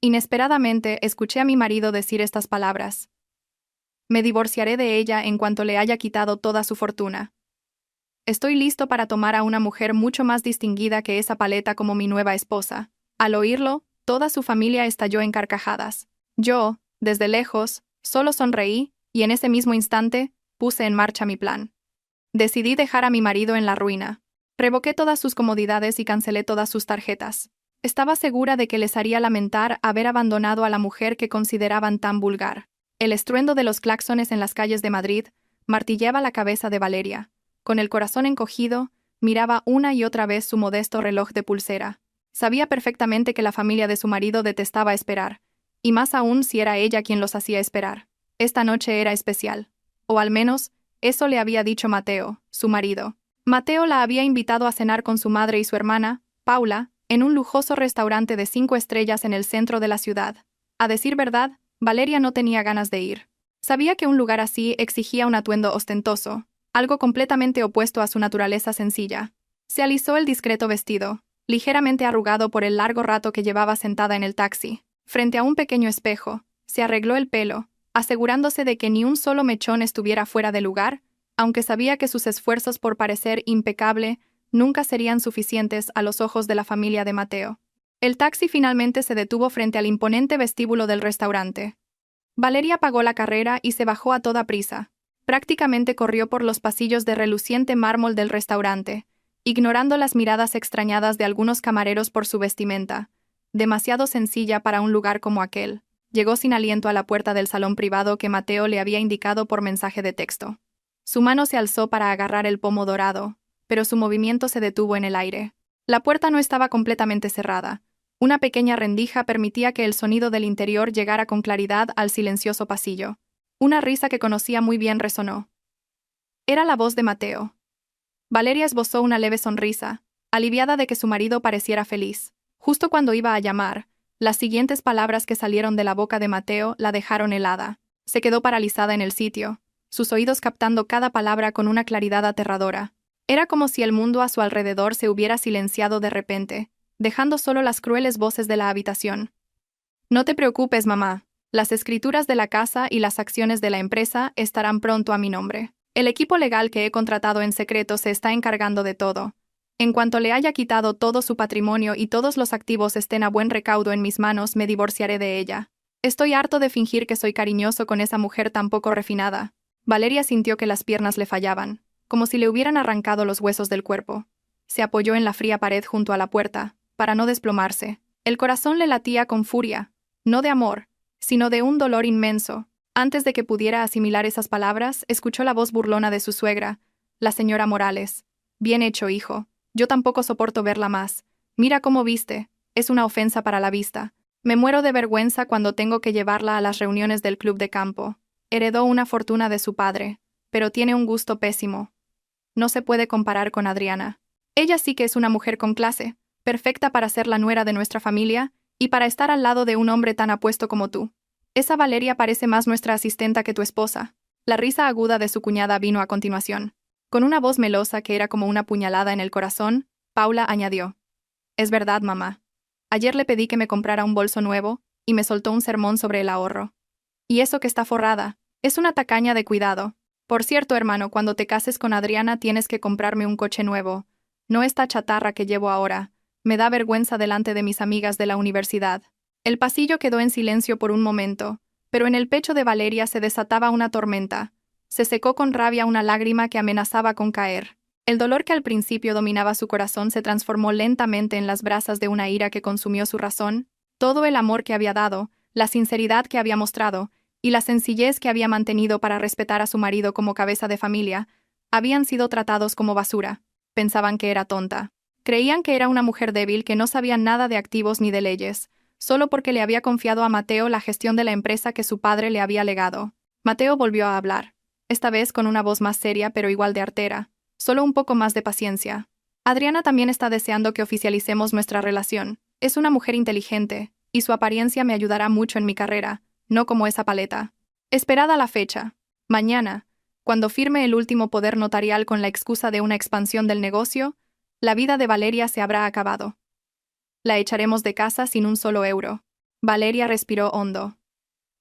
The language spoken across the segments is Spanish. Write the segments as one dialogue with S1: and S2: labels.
S1: Inesperadamente, escuché a mi marido decir estas palabras. Me divorciaré de ella en cuanto le haya quitado toda su fortuna. Estoy listo para tomar a una mujer mucho más distinguida que esa paleta como mi nueva esposa. Al oírlo, toda su familia estalló en carcajadas. Yo, desde lejos, solo sonreí, y en ese mismo instante, puse en marcha mi plan. Decidí dejar a mi marido en la ruina. Revoqué todas sus comodidades y cancelé todas sus tarjetas. Estaba segura de que les haría lamentar haber abandonado a la mujer que consideraban tan vulgar. El estruendo de los claxones en las calles de Madrid martilleaba la cabeza de Valeria. Con el corazón encogido, miraba una y otra vez su modesto reloj de pulsera. Sabía perfectamente que la familia de su marido detestaba esperar, y más aún si era ella quien los hacía esperar. Esta noche era especial. O al menos, eso le había dicho Mateo, su marido. Mateo la había invitado a cenar con su madre y su hermana, Paula, en un lujoso restaurante de 5 estrellas en el centro de la ciudad. A decir verdad, Valeria no tenía ganas de ir. Sabía que un lugar así exigía un atuendo ostentoso, algo completamente opuesto a su naturaleza sencilla. Se alisó el discreto vestido, ligeramente arrugado por el largo rato que llevaba sentada en el taxi. Frente a un pequeño espejo, se arregló el pelo, asegurándose de que ni un solo mechón estuviera fuera de lugar, aunque sabía que sus esfuerzos por parecer impecable nunca serían suficientes a los ojos de la familia de Mateo. El taxi finalmente se detuvo frente al imponente vestíbulo del restaurante. Valeria pagó la carrera y se bajó a toda prisa. Prácticamente corrió por los pasillos de reluciente mármol del restaurante, ignorando las miradas extrañadas de algunos camareros por su vestimenta, demasiado sencilla para un lugar como aquel. Llegó sin aliento a la puerta del salón privado que Mateo le había indicado por mensaje de texto. Su mano se alzó para agarrar el pomo dorado, pero su movimiento se detuvo en el aire. La puerta no estaba completamente cerrada. Una pequeña rendija permitía que el sonido del interior llegara con claridad al silencioso pasillo. Una risa que conocía muy bien resonó. Era la voz de Mateo. Valeria esbozó una leve sonrisa, aliviada de que su marido pareciera feliz. Justo cuando iba a llamar, las siguientes palabras que salieron de la boca de Mateo la dejaron helada. Se quedó paralizada en el sitio, sus oídos captando cada palabra con una claridad aterradora. Era como si el mundo a su alrededor se hubiera silenciado de repente, dejando solo las crueles voces de la habitación. No te preocupes, mamá. Las escrituras de la casa y las acciones de la empresa estarán pronto a mi nombre. El equipo legal que he contratado en secreto se está encargando de todo. En cuanto le haya quitado todo su patrimonio y todos los activos estén a buen recaudo en mis manos, me divorciaré de ella. Estoy harto de fingir que soy cariñoso con esa mujer tan poco refinada. Valeria sintió que las piernas le fallaban, como si le hubieran arrancado los huesos del cuerpo. Se apoyó en la fría pared junto a la puerta, para no desplomarse. El corazón le latía con furia, no de amor, sino de un dolor inmenso. Antes de que pudiera asimilar esas palabras, escuchó la voz burlona de su suegra, la señora Morales. Bien hecho, hijo. Yo tampoco soporto verla más. Mira cómo viste. Es una ofensa para la vista. Me muero de vergüenza cuando tengo que llevarla a las reuniones del club de campo. Heredó una fortuna de su padre, pero tiene un gusto pésimo. No se puede comparar con Adriana. Ella sí que es una mujer con clase, perfecta para ser la nuera de nuestra familia y para estar al lado de un hombre tan apuesto como tú. Esa Valeria parece más nuestra asistenta que tu esposa. La risa aguda de su cuñada vino a continuación. Con una voz melosa que era como una puñalada en el corazón, Paula añadió: Es verdad, mamá. Ayer le pedí que me comprara un bolso nuevo, y me soltó un sermón sobre el ahorro. Y eso que está forrada, es una tacaña de cuidado. Por cierto, hermano, cuando te cases con Adriana tienes que comprarme un coche nuevo. No esta chatarra que llevo ahora. Me da vergüenza delante de mis amigas de la universidad. El pasillo quedó en silencio por un momento, pero en el pecho de Valeria se desataba una tormenta. Se secó con rabia una lágrima que amenazaba con caer. El dolor que al principio dominaba su corazón se transformó lentamente en las brasas de una ira que consumió su razón. Todo el amor que había dado, la sinceridad que había mostrado, y la sencillez que había mantenido para respetar a su marido como cabeza de familia, habían sido tratados como basura. Pensaban que era tonta. Creían que era una mujer débil que no sabía nada de activos ni de leyes, solo porque le había confiado a Mateo la gestión de la empresa que su padre le había legado. Mateo volvió a hablar, esta vez con una voz más seria pero igual de artera, solo un poco más de paciencia. Adriana también está deseando que oficialicemos nuestra relación. Es una mujer inteligente, y su apariencia me ayudará mucho en mi carrera, no como esa paleta. Esperad a la fecha. Mañana, cuando firme el último poder notarial con la excusa de una expansión del negocio, la vida de Valeria se habrá acabado. La echaremos de casa sin un solo euro. Valeria respiró hondo.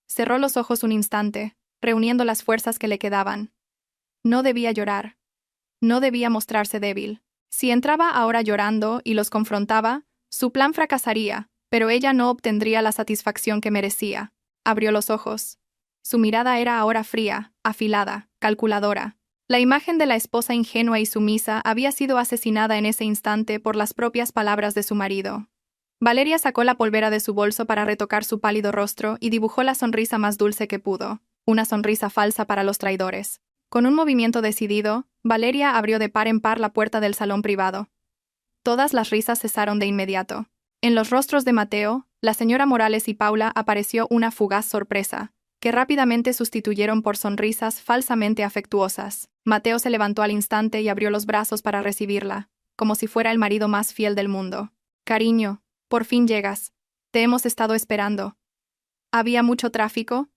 S1: Cerró los ojos un instante, reuniendo las fuerzas que le quedaban. No debía llorar. No debía mostrarse débil. Si entraba ahora llorando y los confrontaba, su plan fracasaría, pero ella no obtendría la satisfacción que merecía. Abrió los ojos. Su mirada era ahora fría, afilada, calculadora. La imagen de la esposa ingenua y sumisa había sido asesinada en ese instante por las propias palabras de su marido. Valeria sacó la polvera de su bolso para retocar su pálido rostro y dibujó la sonrisa más dulce que pudo, una sonrisa falsa para los traidores. Con un movimiento decidido, Valeria abrió de par en par la puerta del salón privado. Todas las risas cesaron de inmediato. En los rostros de Mateo, la señora Morales y Paula apareció una fugaz sorpresa, que rápidamente sustituyeron por sonrisas falsamente afectuosas. Mateo se levantó al instante y abrió los brazos para recibirla, como si fuera el marido más fiel del mundo. «Cariño, por fin llegas. Te hemos estado esperando». «¿Había mucho tráfico?»,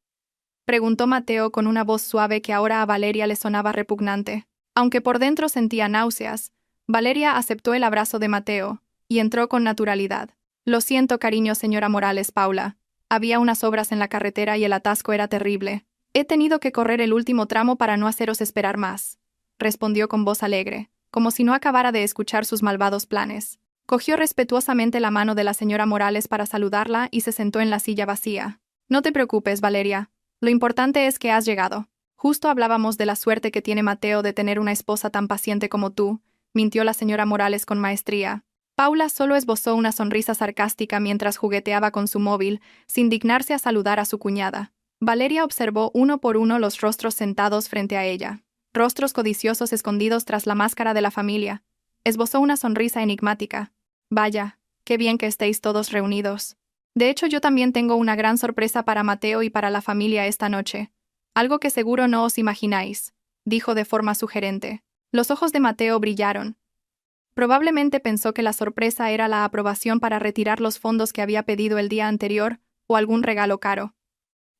S1: preguntó Mateo con una voz suave que ahora a Valeria le sonaba repugnante. Aunque por dentro sentía náuseas, Valeria aceptó el abrazo de Mateo y entró con naturalidad. «Lo siento, cariño, señora Morales, Paula. Había unas obras en la carretera y el atasco era terrible. He tenido que correr el último tramo para no haceros esperar más», respondió con voz alegre, como si no acabara de escuchar sus malvados planes. Cogió respetuosamente la mano de la señora Morales para saludarla y se sentó en la silla vacía. «No te preocupes, Valeria. Lo importante es que has llegado. Justo hablábamos de la suerte que tiene Mateo de tener una esposa tan paciente como tú», mintió la señora Morales con maestría. Paula solo esbozó una sonrisa sarcástica mientras jugueteaba con su móvil, sin dignarse a saludar a su cuñada. Valeria observó uno por uno los rostros sentados frente a ella. Rostros codiciosos escondidos tras la máscara de la familia. Esbozó una sonrisa enigmática. «Vaya, qué bien que estéis todos reunidos. De hecho, yo también tengo una gran sorpresa para Mateo y para la familia esta noche. Algo que seguro no os imagináis», dijo de forma sugerente. Los ojos de Mateo brillaron. Probablemente pensó que la sorpresa era la aprobación para retirar los fondos que había pedido el día anterior, o algún regalo caro.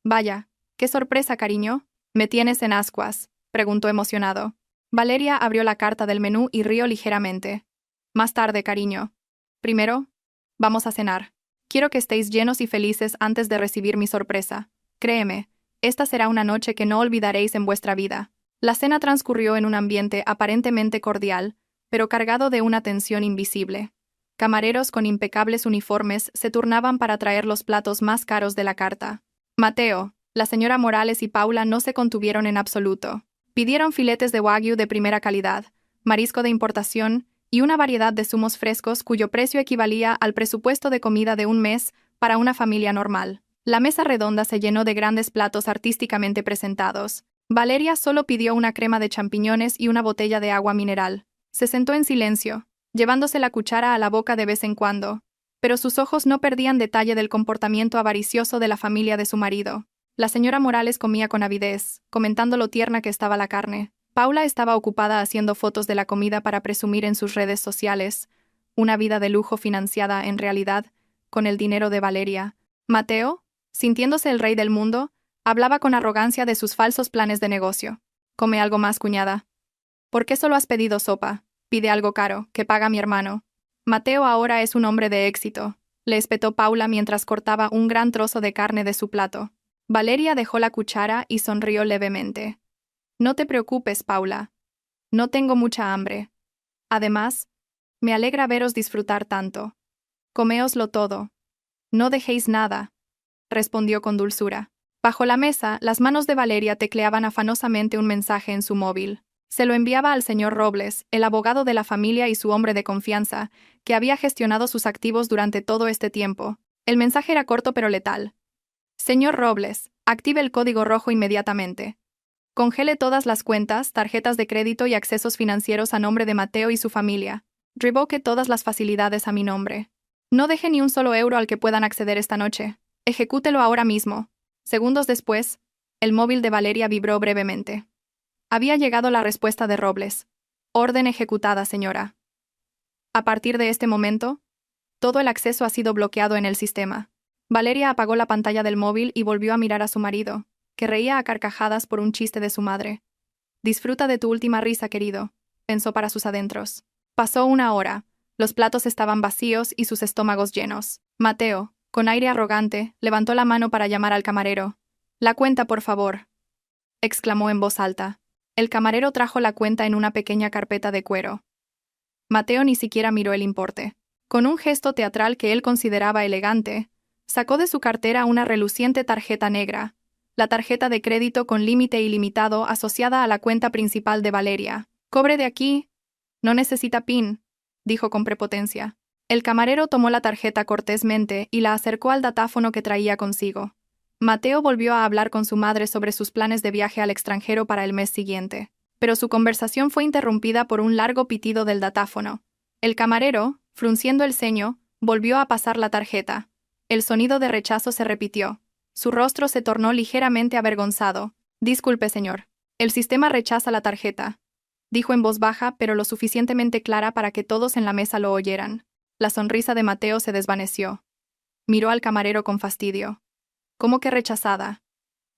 S1: «Vaya, qué sorpresa, cariño. ¿Me tienes en ascuas?», preguntó emocionado. Valeria abrió la carta del menú y rió ligeramente. «Más tarde, cariño. Primero, vamos a cenar. Quiero que estéis llenos y felices antes de recibir mi sorpresa. Créeme, esta será una noche que no olvidaréis en vuestra vida». La cena transcurrió en un ambiente aparentemente cordial, pero cargado de una tensión invisible. Camareros con impecables uniformes se turnaban para traer los platos más caros de la carta. Mateo, la señora Morales y Paula no se contuvieron en absoluto. Pidieron filetes de wagyu de primera calidad, marisco de importación y una variedad de zumos frescos cuyo precio equivalía al presupuesto de comida de un mes para una familia normal. La mesa redonda se llenó de grandes platos artísticamente presentados. Valeria solo pidió una crema de champiñones y una botella de agua mineral. Se sentó en silencio, llevándose la cuchara a la boca de vez en cuando, pero sus ojos no perdían detalle del comportamiento avaricioso de la familia de su marido. La señora Morales comía con avidez, comentando lo tierna que estaba la carne. Paula estaba ocupada haciendo fotos de la comida para presumir en sus redes sociales, una vida de lujo financiada, en realidad, con el dinero de Valeria. Mateo, sintiéndose el rey del mundo, hablaba con arrogancia de sus falsos planes de negocio. «Come algo más, cuñada. ¿Por qué solo has pedido sopa? Pide algo caro, que paga mi hermano». «Mateo ahora es un hombre de éxito», le espetó Paula mientras cortaba un gran trozo de carne de su plato. Valeria dejó la cuchara y sonrió levemente. «No te preocupes, Paula. No tengo mucha hambre. Además, me alegra veros disfrutar tanto. Coméoslo todo. No dejéis nada», respondió con dulzura. Bajo la mesa, las manos de Valeria tecleaban afanosamente un mensaje en su móvil. Se lo enviaba al señor Robles, el abogado de la familia y su hombre de confianza, que había gestionado sus activos durante todo este tiempo. El mensaje era corto pero letal. «Señor Robles, active el código rojo inmediatamente. Congele todas las cuentas, tarjetas de crédito y accesos financieros a nombre de Mateo y su familia. Revoque todas las facilidades a mi nombre. No deje ni un solo euro al que puedan acceder esta noche. Ejecútelo ahora mismo». Segundos después, el móvil de Valeria vibró brevemente. Había llegado la respuesta de Robles. «Orden ejecutada, señora. A partir de este momento, todo el acceso ha sido bloqueado en el sistema». Valeria apagó la pantalla del móvil y volvió a mirar a su marido, que reía a carcajadas por un chiste de su madre. «Disfruta de tu última risa, querido», pensó para sus adentros. Pasó una hora. Los platos estaban vacíos y sus estómagos llenos. «Mateo, Con aire arrogante, levantó la mano para llamar al camarero. «La cuenta, por favor», exclamó en voz alta. El camarero trajo la cuenta en una pequeña carpeta de cuero. Mateo ni siquiera miró el importe. Con un gesto teatral que él consideraba elegante, sacó de su cartera una reluciente tarjeta negra, la tarjeta de crédito con límite ilimitado asociada a la cuenta principal de Valeria. «Cobre de aquí. No necesita PIN», dijo con prepotencia. El camarero tomó la tarjeta cortésmente y la acercó al datáfono que traía consigo. Mateo volvió a hablar con su madre sobre sus planes de viaje al extranjero para el mes siguiente, pero su conversación fue interrumpida por un largo pitido del datáfono. El camarero, frunciendo el ceño, volvió a pasar la tarjeta. El sonido de rechazo se repitió. Su rostro se tornó ligeramente avergonzado. «Disculpe, señor. El sistema rechaza la tarjeta», dijo en voz baja pero lo suficientemente clara para que todos en la mesa lo oyeran. La sonrisa de Mateo se desvaneció. Miró al camarero con fastidio. «¿Cómo que rechazada?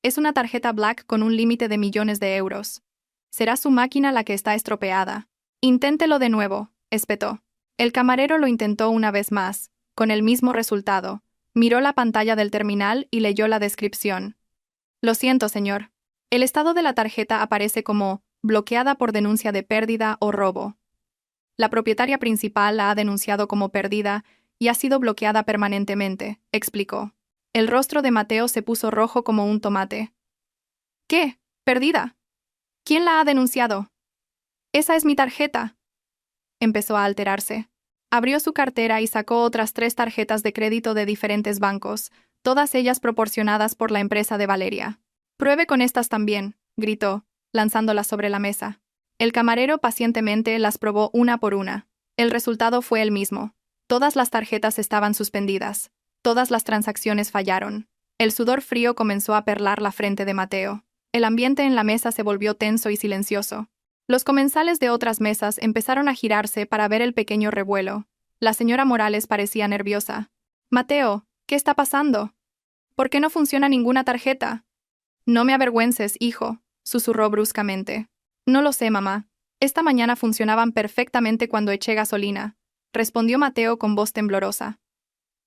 S1: Es una tarjeta Black con un límite de millones de euros. Será su máquina la que está estropeada. Inténtelo de nuevo», espetó. El camarero lo intentó una vez más, con el mismo resultado. Miró la pantalla del terminal y leyó la descripción. «Lo siento, señor. El estado de la tarjeta aparece como bloqueada por denuncia de pérdida o robo. La propietaria principal la ha denunciado como perdida y ha sido bloqueada permanentemente», explicó. El rostro de Mateo se puso rojo como un tomate. «¿Qué? ¿Perdida? ¿Quién la ha denunciado? Esa es mi tarjeta». Empezó a alterarse. Abrió su cartera y sacó otras 3 tarjetas de crédito de diferentes bancos, todas ellas proporcionadas por la empresa de Valeria. «Pruebe con estas también», gritó, lanzándolas sobre la mesa. El camarero pacientemente las probó una por una. El resultado fue el mismo. Todas las tarjetas estaban suspendidas. Todas las transacciones fallaron. El sudor frío comenzó a perlar la frente de Mateo. El ambiente en la mesa se volvió tenso y silencioso. Los comensales de otras mesas empezaron a girarse para ver el pequeño revuelo. La señora Morales parecía nerviosa. «Mateo, ¿qué está pasando? ¿Por qué no funciona ninguna tarjeta?» «No me avergüences, hijo», susurró bruscamente. «No lo sé, mamá. Esta mañana funcionaban perfectamente cuando eché gasolina», respondió Mateo con voz temblorosa.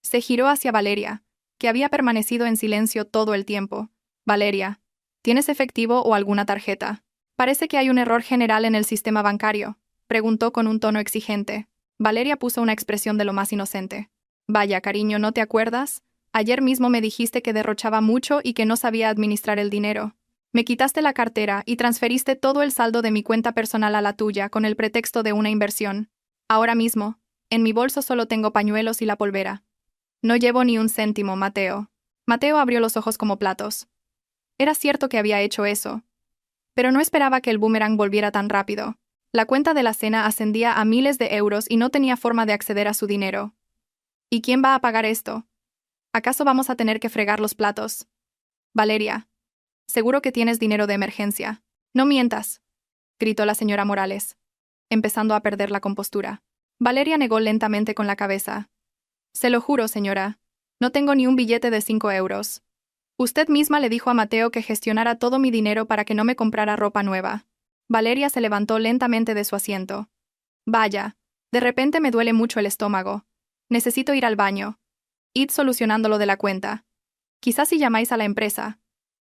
S1: Se giró hacia Valeria, que había permanecido en silencio todo el tiempo. «Valeria, ¿tienes efectivo o alguna tarjeta? Parece que hay un error general en el sistema bancario», preguntó con un tono exigente. Valeria puso una expresión de lo más inocente. «Vaya, cariño, ¿no te acuerdas? Ayer mismo me dijiste que derrochaba mucho y que no sabía administrar el dinero. Me quitaste la cartera y transferiste todo el saldo de mi cuenta personal a la tuya con el pretexto de una inversión. Ahora mismo, en mi bolso solo tengo pañuelos y la polvera. No llevo ni un céntimo, Mateo». Mateo abrió los ojos como platos. Era cierto que había hecho eso, pero no esperaba que el boomerang volviera tan rápido. La cuenta de la cena ascendía a miles de euros y no tenía forma de acceder a su dinero. ¿Y quién va a pagar esto? ¿Acaso vamos a tener que fregar los platos? «Valeria, seguro que tienes dinero de emergencia. No mientas», gritó la señora Morales, empezando a perder la compostura. Valeria negó lentamente con la cabeza. «Se lo juro, señora. No tengo ni un billete de 5 euros. Usted misma le dijo a Mateo que gestionara todo mi dinero para que no me comprara ropa nueva». Valeria se levantó lentamente de su asiento. «Vaya, de repente me duele mucho el estómago. Necesito ir al baño. Id solucionando lo de la cuenta. Quizás si llamáis a la empresa.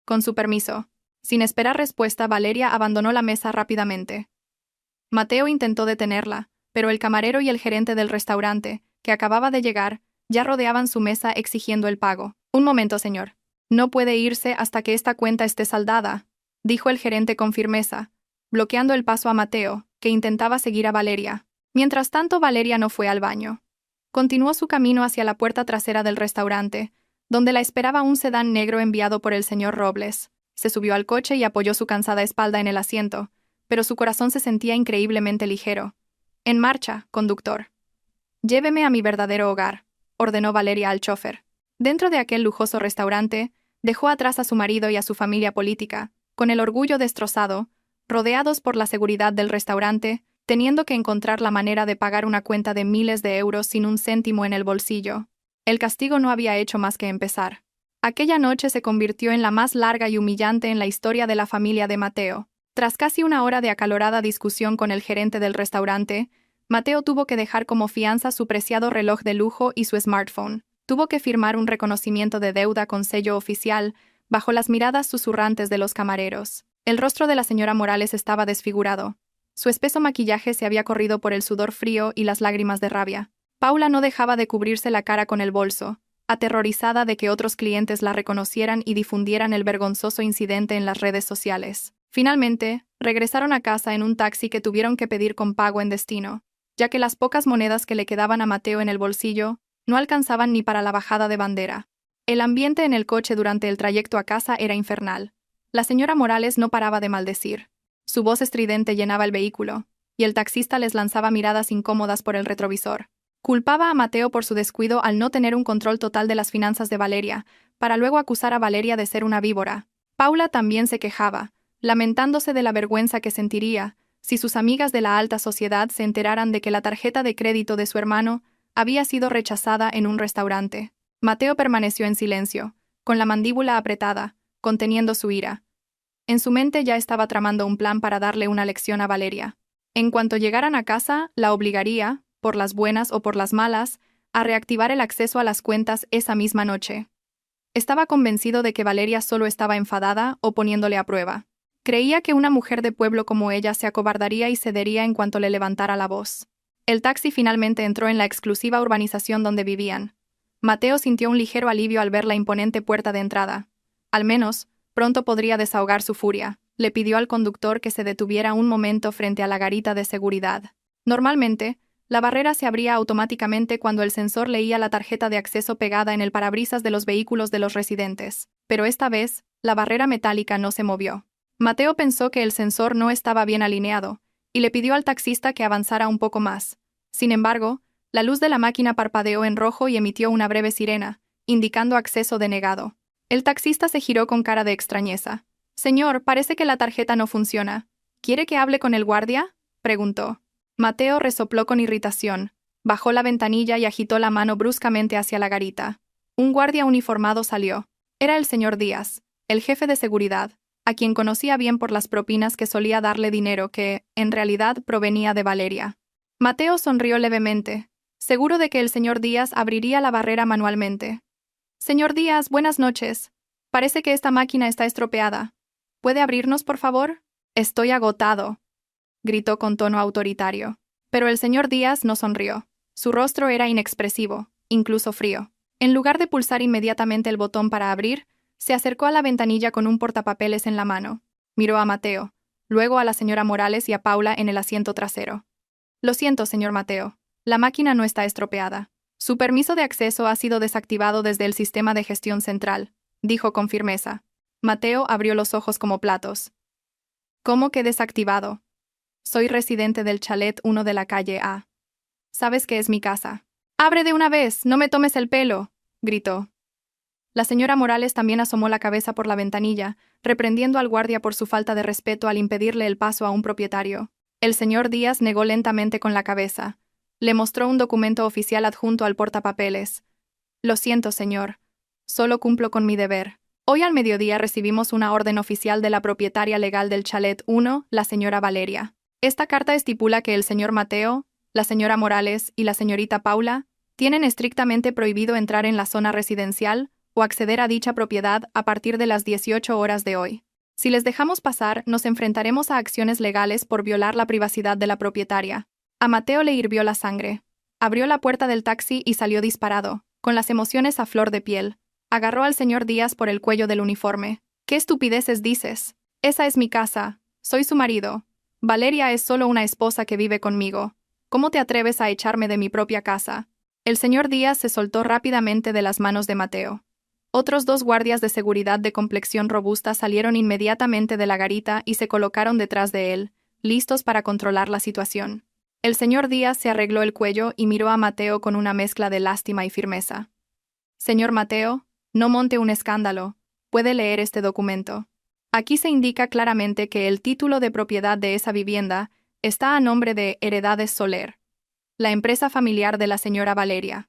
S1: Con su permiso». Sin esperar respuesta, Valeria abandonó la mesa rápidamente. Mateo intentó detenerla, pero el camarero y el gerente del restaurante, que acababa de llegar, ya rodeaban su mesa exigiendo el pago. «Un momento, señor. No puede irse hasta que esta cuenta esté saldada», dijo el gerente con firmeza, bloqueando el paso a Mateo, que intentaba seguir a Valeria. Mientras tanto, Valeria no fue al baño. Continuó su camino hacia la puerta trasera del restaurante, donde la esperaba un sedán negro enviado por el señor Robles. Se subió al coche y apoyó su cansada espalda en el asiento, pero su corazón se sentía increíblemente ligero. «En marcha, conductor. Lléveme a mi verdadero hogar», ordenó Valeria al chofer. Dentro de aquel lujoso restaurante, dejó atrás a su marido y a su familia política, con el orgullo destrozado, rodeados por la seguridad del restaurante, teniendo que encontrar la manera de pagar una cuenta de miles de euros sin un céntimo en el bolsillo. El castigo no había hecho más que empezar. Aquella noche se convirtió en la más larga y humillante en la historia de la familia de Mateo. Tras casi una hora de acalorada discusión con el gerente del restaurante, Mateo tuvo que dejar como fianza su preciado reloj de lujo y su smartphone. Tuvo que firmar un reconocimiento de deuda con sello oficial, bajo las miradas susurrantes de los camareros. El rostro de la señora Morales estaba desfigurado. Su espeso maquillaje se había corrido por el sudor frío y las lágrimas de rabia. Paula no dejaba de cubrirse la cara con el bolso, aterrorizada de que otros clientes la reconocieran y difundieran el vergonzoso incidente en las redes sociales. Finalmente, regresaron a casa en un taxi que tuvieron que pedir con pago en destino, ya que las pocas monedas que le quedaban a Mateo en el bolsillo no alcanzaban ni para la bajada de bandera. El ambiente en el coche durante el trayecto a casa era infernal. La señora Morales no paraba de maldecir. Su voz estridente llenaba el vehículo, y el taxista les lanzaba miradas incómodas por el retrovisor. Culpaba a Mateo por su descuido al no tener un control total de las finanzas de Valeria, para luego acusar a Valeria de ser una víbora. Paula también se quejaba, lamentándose de la vergüenza que sentiría si sus amigas de la alta sociedad se enteraran de que la tarjeta de crédito de su hermano había sido rechazada en un restaurante. Mateo permaneció en silencio, con la mandíbula apretada, conteniendo su ira. En su mente ya estaba tramando un plan para darle una lección a Valeria. En cuanto llegaran a casa, la obligaría, por las buenas o por las malas, a reactivar el acceso a las cuentas esa misma noche. Estaba convencido de que Valeria solo estaba enfadada o poniéndole a prueba. Creía que una mujer de pueblo como ella se acobardaría y cedería en cuanto le levantara la voz. El taxi finalmente entró en la exclusiva urbanización donde vivían. Mateo sintió un ligero alivio al ver la imponente puerta de entrada. Al menos, pronto podría desahogar su furia. Le pidió al conductor que se detuviera un momento frente a la garita de seguridad. Normalmente, la barrera se abría automáticamente cuando el sensor leía la tarjeta de acceso pegada en el parabrisas de los vehículos de los residentes, pero esta vez, la barrera metálica no se movió. Mateo pensó que el sensor no estaba bien alineado, y le pidió al taxista que avanzara un poco más. Sin embargo, la luz de la máquina parpadeó en rojo y emitió una breve sirena, indicando acceso denegado. El taxista se giró con cara de extrañeza. «Señor, parece que la tarjeta no funciona. ¿Quiere que hable con el guardia?», preguntó. Mateo resopló con irritación, bajó la ventanilla y agitó la mano bruscamente hacia la garita. Un guardia uniformado salió. Era el señor Díaz, el jefe de seguridad, a quien conocía bien por las propinas que solía darle dinero que, en realidad, provenía de Valeria. Mateo sonrió levemente, seguro de que el señor Díaz abriría la barrera manualmente. «Señor Díaz, buenas noches. Parece que esta máquina está estropeada. ¿Puede abrirnos, por favor?» «Estoy agotado», gritó con tono autoritario. Pero el señor Díaz no sonrió. Su rostro era inexpresivo, incluso frío. En lugar de pulsar inmediatamente el botón para abrir, se acercó a la ventanilla con un portapapeles en la mano. Miró a Mateo, luego a la señora Morales y a Paula en el asiento trasero. «Lo siento, señor Mateo. La máquina no está estropeada. Su permiso de acceso ha sido desactivado desde el sistema de gestión central», dijo con firmeza. Mateo abrió los ojos como platos. «¿Cómo que desactivado? Soy residente del chalet 1 de la calle A. Sabes que es mi casa». «¡Abre de una vez! ¡No me tomes el pelo!», gritó. La señora Morales también asomó la cabeza por la ventanilla, reprendiendo al guardia por su falta de respeto al impedirle el paso a un propietario. El señor Díaz negó lentamente con la cabeza. Le mostró un documento oficial adjunto al portapapeles. «Lo siento, señor. Solo cumplo con mi deber. Hoy al mediodía recibimos una orden oficial de la propietaria legal del chalet 1, la señora Valeria. Esta carta estipula que el señor Mateo, la señora Morales y la señorita Paula tienen estrictamente prohibido entrar en la zona residencial o acceder a dicha propiedad a partir de las 18 horas de hoy. Si les dejamos pasar, nos enfrentaremos a acciones legales por violar la privacidad de la propietaria». A Mateo le hirvió la sangre. Abrió la puerta del taxi y salió disparado, con las emociones a flor de piel. Agarró al señor Díaz por el cuello del uniforme. «¿Qué estupideces dices? Esa es mi casa. Soy su marido. Valeria es solo una esposa que vive conmigo. ¿Cómo te atreves a echarme de mi propia casa?». El señor Díaz se soltó rápidamente de las manos de Mateo. Otros 2 guardias de seguridad de complexión robusta salieron inmediatamente de la garita y se colocaron detrás de él, listos para controlar la situación. El señor Díaz se arregló el cuello y miró a Mateo con una mezcla de lástima y firmeza. «Señor Mateo, no monte un escándalo. Puede leer este documento. Aquí se indica claramente que el título de propiedad de esa vivienda está a nombre de Heredades Soler, la empresa familiar de la señora Valeria.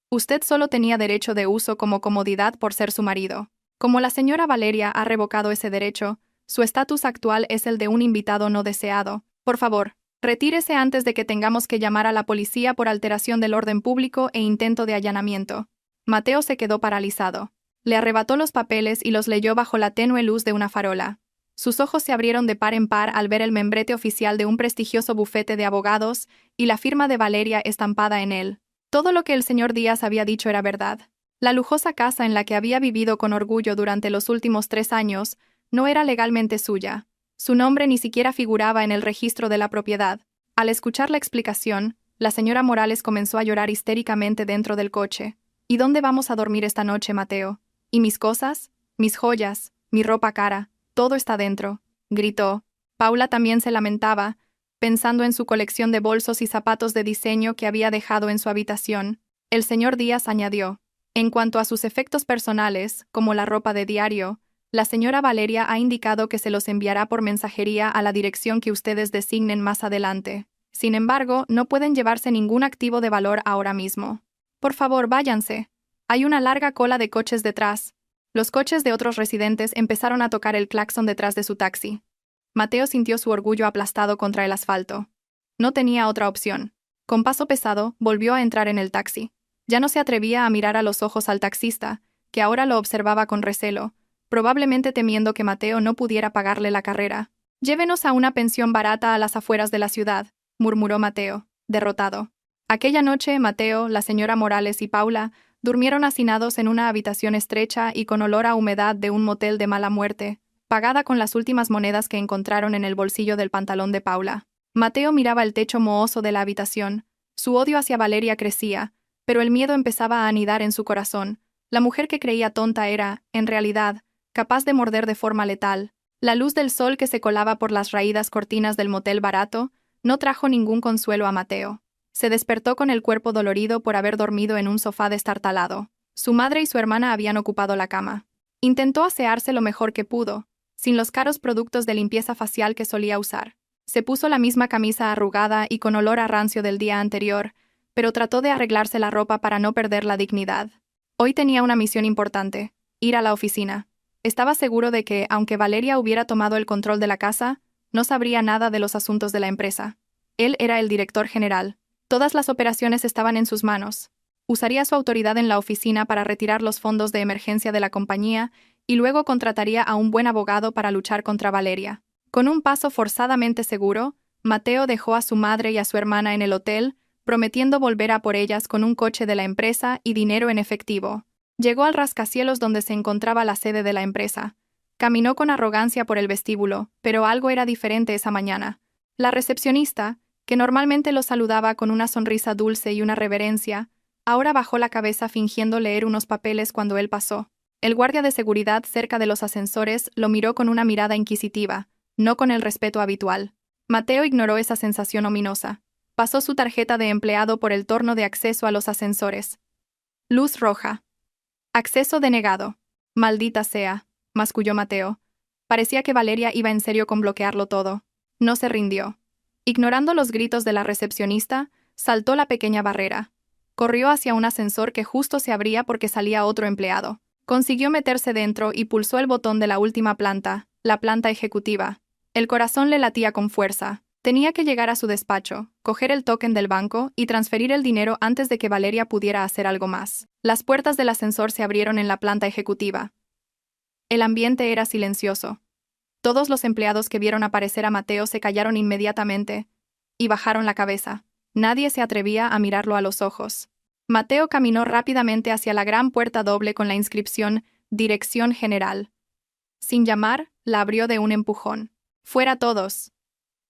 S1: Usted solo tenía derecho de uso como comodidad por ser su marido. Como la señora Valeria ha revocado ese derecho, su estatus actual es el de un invitado no deseado. Por favor, retírese antes de que tengamos que llamar a la policía por alteración del orden público e intento de allanamiento». Mateo se quedó paralizado. Le arrebató los papeles y los leyó bajo la tenue luz de una farola. Sus ojos se abrieron de par en par al ver el membrete oficial de un prestigioso bufete de abogados y la firma de Valeria estampada en él. Todo lo que el señor Díaz había dicho era verdad. La lujosa casa en la que había vivido con orgullo durante los últimos 3 años no era legalmente suya. Su nombre ni siquiera figuraba en el registro de la propiedad. Al escuchar la explicación, la señora Morales comenzó a llorar histéricamente dentro del coche. ¿Y dónde vamos a dormir esta noche, Mateo? ¿Y mis cosas? ¿Mis joyas? ¿Mi ropa cara? Todo está dentro, gritó. Paula también se lamentaba, pensando en su colección de bolsos y zapatos de diseño que había dejado en su habitación. El señor Díaz añadió: en cuanto a sus efectos personales, como la ropa de diario, la señora Valeria ha indicado que se los enviará por mensajería a la dirección que ustedes designen más adelante. Sin embargo, no pueden llevarse ningún activo de valor ahora mismo. Por favor, váyanse. Hay una larga cola de coches detrás. Los coches de otros residentes empezaron a tocar el claxon detrás de su taxi. Mateo sintió su orgullo aplastado contra el asfalto. No tenía otra opción. Con paso pesado, volvió a entrar en el taxi. Ya no se atrevía a mirar a los ojos al taxista, que ahora lo observaba con recelo, probablemente temiendo que Mateo no pudiera pagarle la carrera. «Llévenos a una pensión barata a las afueras de la ciudad», murmuró Mateo, derrotado. Aquella noche, Mateo, la señora Morales y Paula durmieron hacinados en una habitación estrecha y con olor a humedad de un motel de mala muerte, pagada con las últimas monedas que encontraron en el bolsillo del pantalón de Paula. Mateo miraba el techo mohoso de la habitación. Su odio hacia Valeria crecía, pero el miedo empezaba a anidar en su corazón. La mujer que creía tonta era, en realidad, capaz de morder de forma letal. La luz del sol que se colaba por las raídas cortinas del motel barato no trajo ningún consuelo a Mateo. Se despertó con el cuerpo dolorido por haber dormido en un sofá destartalado. Su madre y su hermana habían ocupado la cama. Intentó asearse lo mejor que pudo, sin los caros productos de limpieza facial que solía usar. Se puso la misma camisa arrugada y con olor a rancio del día anterior, pero trató de arreglarse la ropa para no perder la dignidad. Hoy tenía una misión importante: ir a la oficina. Estaba seguro de que, aunque Valeria hubiera tomado el control de la casa, no sabría nada de los asuntos de la empresa. Él era el director general. Todas las operaciones estaban en sus manos. Usaría su autoridad en la oficina para retirar los fondos de emergencia de la compañía y luego contrataría a un buen abogado para luchar contra Valeria. Con un paso forzadamente seguro, Mateo dejó a su madre y a su hermana en el hotel, prometiendo volver a por ellas con un coche de la empresa y dinero en efectivo. Llegó al rascacielos donde se encontraba la sede de la empresa. Caminó con arrogancia por el vestíbulo, pero algo era diferente esa mañana. La recepcionista, que normalmente lo saludaba con una sonrisa dulce y una reverencia, ahora bajó la cabeza fingiendo leer unos papeles cuando él pasó. El guardia de seguridad cerca de los ascensores lo miró con una mirada inquisitiva, no con el respeto habitual. Mateo ignoró esa sensación ominosa. Pasó su tarjeta de empleado por el torno de acceso a los ascensores. Luz roja. Acceso denegado. Maldita sea, masculló Mateo. Parecía que Valeria iba en serio con bloquearlo todo. No se rindió. Ignorando los gritos de la recepcionista, saltó la pequeña barrera. Corrió hacia un ascensor que justo se abría porque salía otro empleado. Consiguió meterse dentro y pulsó el botón de la última planta, la planta ejecutiva. El corazón le latía con fuerza. Tenía que llegar a su despacho, coger el token del banco y transferir el dinero antes de que Valeria pudiera hacer algo más. Las puertas del ascensor se abrieron en la planta ejecutiva. El ambiente era silencioso. Todos los empleados que vieron aparecer a Mateo se callaron inmediatamente y bajaron la cabeza. Nadie se atrevía a mirarlo a los ojos. Mateo caminó rápidamente hacia la gran puerta doble con la inscripción «Dirección General». Sin llamar, la abrió de un empujón. «Fuera todos.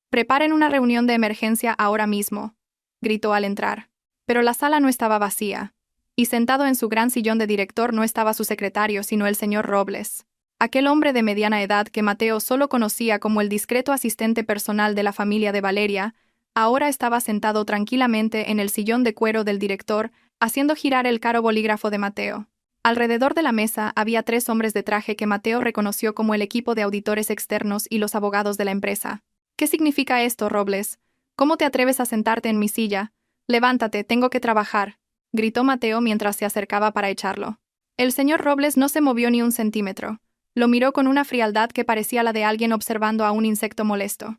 S1: Preparen una reunión de emergencia ahora mismo», gritó al entrar. Pero la sala no estaba vacía, y sentado en su gran sillón de director no estaba su secretario, sino el señor Robles. Aquel hombre de mediana edad que Mateo solo conocía como el discreto asistente personal de la familia de Valeria, ahora estaba sentado tranquilamente en el sillón de cuero del director, haciendo girar el caro bolígrafo de Mateo. Alrededor de la mesa había 3 hombres de traje que Mateo reconoció como el equipo de auditores externos y los abogados de la empresa. «¿Qué significa esto, Robles? ¿Cómo te atreves a sentarte en mi silla? Levántate, tengo que trabajar», gritó Mateo mientras se acercaba para echarlo. El señor Robles no se movió ni un centímetro. Lo miró con una frialdad que parecía la de alguien observando a un insecto molesto.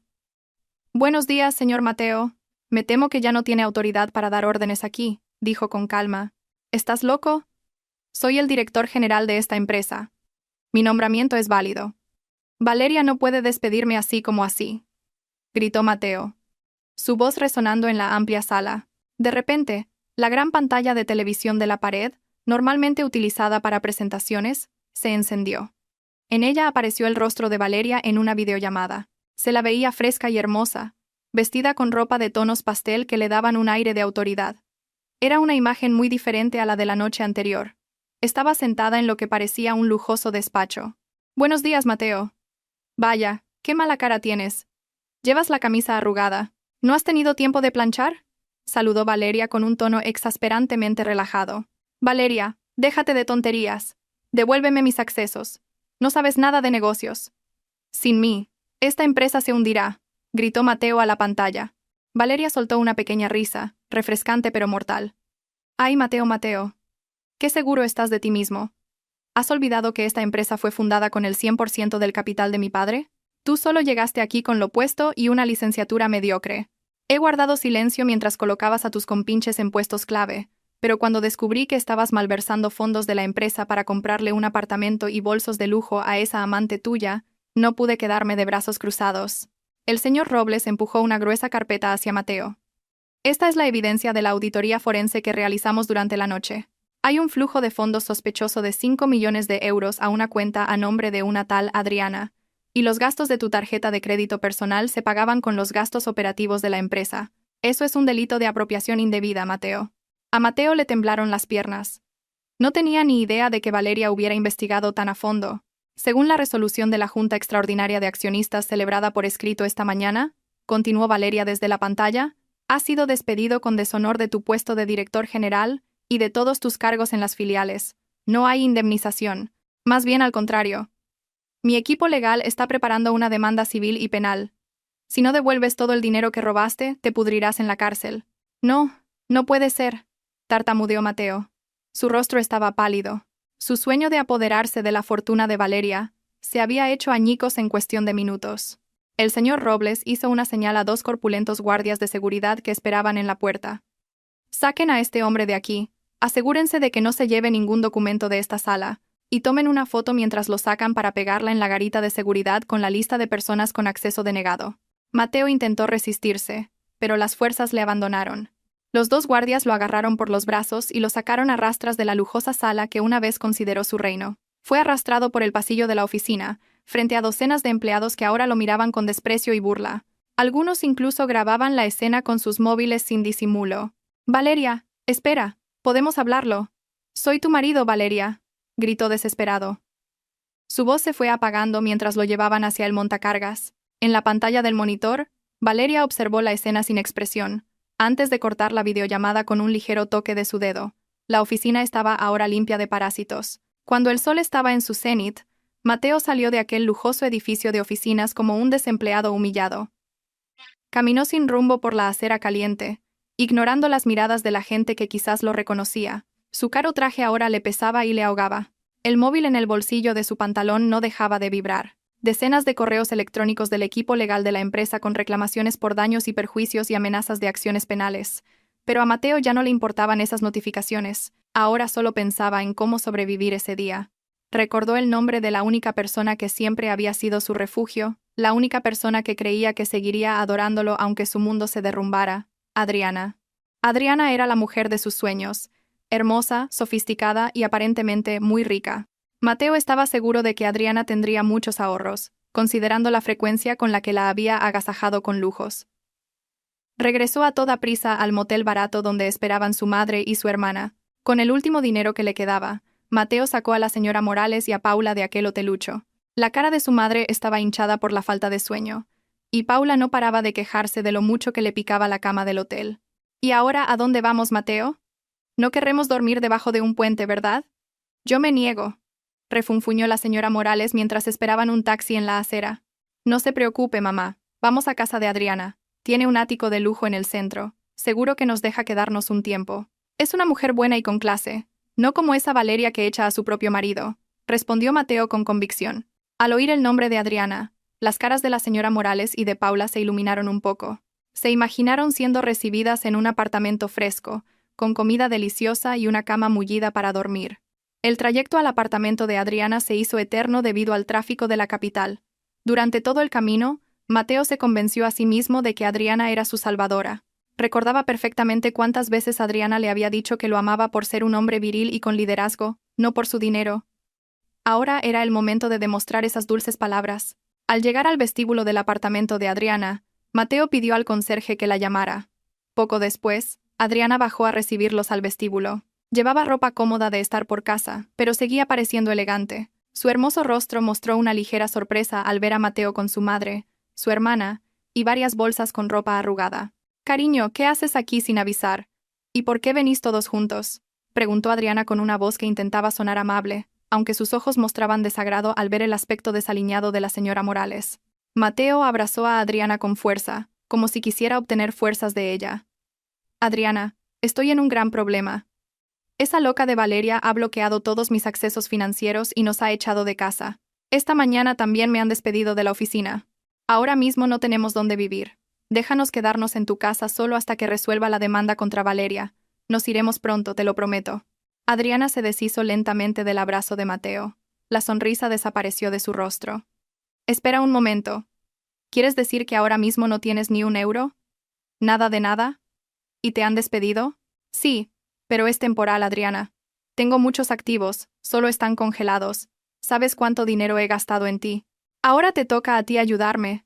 S1: «Buenos días, señor Mateo. Me temo que ya no tiene autoridad para dar órdenes aquí», dijo con calma. «¿Estás loco? Soy el director general de esta empresa. Mi nombramiento es válido. Valeria no puede despedirme así como así, gritó Mateo, su voz resonando en la amplia sala. De repente, la gran pantalla de televisión de la pared, normalmente utilizada para presentaciones, se encendió. En ella apareció el rostro de Valeria en una videollamada. Se la veía fresca y hermosa, vestida con ropa de tonos pastel que le daban un aire de autoridad. Era una imagen muy diferente a la de la noche anterior. Estaba sentada en lo que parecía un lujoso despacho. «Buenos días, Mateo». «Vaya, qué mala cara tienes. Llevas la camisa arrugada. ¿No has tenido tiempo de planchar?», saludó Valeria con un tono exasperantemente relajado. «Valeria, déjate de tonterías. Devuélveme mis accesos. No sabes nada de negocios. Sin mí, esta empresa se hundirá», gritó Mateo a la pantalla. Valeria soltó una pequeña risa, refrescante pero mortal. «Ay, Mateo, ¿qué seguro estás de ti mismo? ¿Has olvidado que esta empresa fue fundada con el 100% del capital de mi padre? Tú solo llegaste aquí con lo puesto y una licenciatura mediocre. He guardado silencio mientras colocabas a tus compinches en puestos clave, pero cuando descubrí que estabas malversando fondos de la empresa para comprarle un apartamento y bolsos de lujo a esa amante tuya, no pude quedarme de brazos cruzados». El señor Robles empujó una gruesa carpeta hacia Mateo. «Esta es la evidencia de la auditoría forense que realizamos durante la noche. Hay un flujo de fondos sospechoso de 5 millones de euros a una cuenta a nombre de una tal Adriana, y los gastos de tu tarjeta de crédito personal se pagaban con los gastos operativos de la empresa. Eso es un delito de apropiación indebida, Mateo». A Mateo le temblaron las piernas. No tenía ni idea de que Valeria hubiera investigado tan a fondo. Según la resolución de la Junta Extraordinaria de Accionistas celebrada por escrito esta mañana, continuó Valeria desde la pantalla, has sido despedido con deshonor de tu puesto de director general y de todos tus cargos en las filiales. No hay indemnización. Más bien al contrario. Mi equipo legal está preparando una demanda civil y penal. Si no devuelves todo el dinero que robaste, te pudrirás en la cárcel. «No, no puede ser», tartamudeó Mateo. Su rostro estaba pálido. Su sueño de apoderarse de la fortuna de Valeria se había hecho añicos en cuestión de minutos. El señor Robles hizo una señal a 2 corpulentos guardias de seguridad que esperaban en la puerta. «Saquen a este hombre de aquí. Asegúrense de que no se lleve ningún documento de esta sala, y tomen una foto mientras lo sacan para pegarla en la garita de seguridad con la lista de personas con acceso denegado». Mateo intentó resistirse, pero las fuerzas le abandonaron. Los 2 guardias lo agarraron por los brazos y lo sacaron a rastras de la lujosa sala que una vez consideró su reino. Fue arrastrado por el pasillo de la oficina, frente a docenas de empleados que ahora lo miraban con desprecio y burla. Algunos incluso grababan la escena con sus móviles sin disimulo. «Valeria, espera, podemos hablarlo». «Soy tu marido, Valeria», gritó desesperado. Su voz se fue apagando mientras lo llevaban hacia el montacargas. En la pantalla del monitor, Valeria observó la escena sin expresión, antes de cortar la videollamada con un ligero toque de su dedo. La oficina estaba ahora limpia de parásitos. Cuando el sol estaba en su cenit, Mateo salió de aquel lujoso edificio de oficinas como un desempleado humillado. Caminó sin rumbo por la acera caliente, ignorando las miradas de la gente que quizás lo reconocía. Su caro traje ahora le pesaba y le ahogaba. El móvil en el bolsillo de su pantalón no dejaba de vibrar. Decenas de correos electrónicos del equipo legal de la empresa con reclamaciones por daños y perjuicios y amenazas de acciones penales. Pero a Mateo ya no le importaban esas notificaciones. Ahora solo pensaba en cómo sobrevivir ese día. Recordó el nombre de la única persona que siempre había sido su refugio, la única persona que creía que seguiría adorándolo aunque su mundo se derrumbara: Adriana. Adriana era la mujer de sus sueños, hermosa, sofisticada y aparentemente muy rica. Mateo estaba seguro de que Adriana tendría muchos ahorros, considerando la frecuencia con la que la había agasajado con lujos. Regresó a toda prisa al motel barato donde esperaban su madre y su hermana. Con el último dinero que le quedaba, Mateo sacó a la señora Morales y a Paula de aquel hotelucho. La cara de su madre estaba hinchada por la falta de sueño, y Paula no paraba de quejarse de lo mucho que le picaba la cama del hotel. «¿Y ahora a dónde vamos, Mateo? No querremos dormir debajo de un puente, ¿verdad?» «Yo me niego», refunfuñó la señora Morales mientras esperaban un taxi en la acera. «No se preocupe, mamá. Vamos a casa de Adriana. Tiene un ático de lujo en el centro. Seguro que nos deja quedarnos un tiempo. Es una mujer buena y con clase, no como esa Valeria que echa a su propio marido», respondió Mateo con convicción. Al oír el nombre de Adriana, las caras de la señora Morales y de Paula se iluminaron un poco. Se imaginaron siendo recibidas en un apartamento fresco, con comida deliciosa y una cama mullida para dormir. El trayecto al apartamento de Adriana se hizo eterno debido al tráfico de la capital. Durante todo el camino, Mateo se convenció a sí mismo de que Adriana era su salvadora. Recordaba perfectamente cuántas veces Adriana le había dicho que lo amaba por ser un hombre viril y con liderazgo, no por su dinero. Ahora era el momento de demostrar esas dulces palabras. Al llegar al vestíbulo del apartamento de Adriana, Mateo pidió al conserje que la llamara. Poco después, Adriana bajó a recibirlos al vestíbulo. Llevaba ropa cómoda de estar por casa, pero seguía pareciendo elegante. Su hermoso rostro mostró una ligera sorpresa al ver a Mateo con su madre, su hermana, y varias bolsas con ropa arrugada. «Cariño, ¿qué haces aquí sin avisar? ¿Y por qué venís todos juntos?», preguntó Adriana con una voz que intentaba sonar amable, aunque sus ojos mostraban desagrado al ver el aspecto desaliñado de la señora Morales. Mateo abrazó a Adriana con fuerza, como si quisiera obtener fuerzas de ella. «Adriana, estoy en un gran problema. Esa loca de Valeria ha bloqueado todos mis accesos financieros y nos ha echado de casa. Esta mañana también me han despedido de la oficina. Ahora mismo no tenemos dónde vivir. Déjanos quedarnos en tu casa solo hasta que resuelva la demanda contra Valeria. Nos iremos pronto, te lo prometo». Adriana se deshizo lentamente del abrazo de Mateo. La sonrisa desapareció de su rostro. «Espera un momento. ¿Quieres decir que ahora mismo no tienes ni un euro? ¿Nada de nada? ¿Y te han despedido?» «Sí, pero es temporal, Adriana. Tengo muchos activos, solo están congelados. ¿Sabes cuánto dinero he gastado en ti? Ahora te toca a ti ayudarme».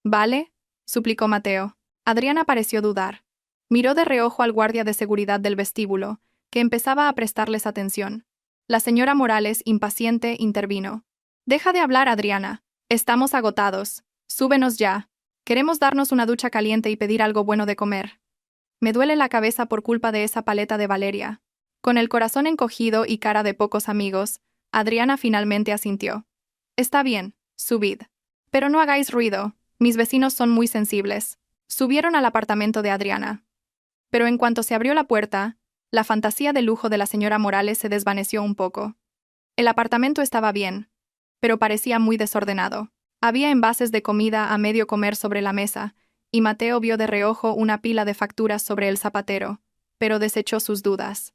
S1: «¿Vale?», suplicó Mateo. Adriana pareció dudar. Miró de reojo al guardia de seguridad del vestíbulo, que empezaba a prestarles atención. La señora Morales, impaciente, intervino. «Deja de hablar, Adriana. Estamos agotados. Súbenos ya. Queremos darnos una ducha caliente y pedir algo bueno de comer. Me duele la cabeza por culpa de esa paleta de Valeria». Con el corazón encogido y cara de pocos amigos, Adriana finalmente asintió. «Está bien, subid. Pero no hagáis ruido. Mis vecinos son muy sensibles». Subieron al apartamento de Adriana. Pero en cuanto se abrió la puerta, la fantasía de lujo de la señora Morales se desvaneció un poco. El apartamento estaba bien, pero parecía muy desordenado. Había envases de comida a medio comer sobre la mesa, y Mateo vio de reojo una pila de facturas sobre el zapatero, pero desechó sus dudas.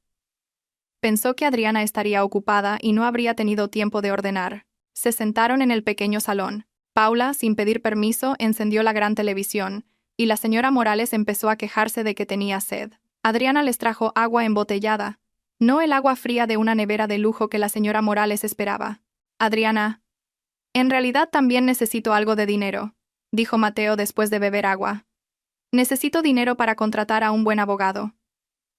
S1: Pensó que Adriana estaría ocupada y no habría tenido tiempo de ordenar. Se sentaron en el pequeño salón. Paula, sin pedir permiso, encendió la gran televisión, y la señora Morales empezó a quejarse de que tenía sed. Adriana les trajo agua embotellada, no el agua fría de una nevera de lujo que la señora Morales esperaba. «Adriana, en realidad también necesito algo de dinero», dijo Mateo después de beber agua. «Necesito dinero para contratar a un buen abogado.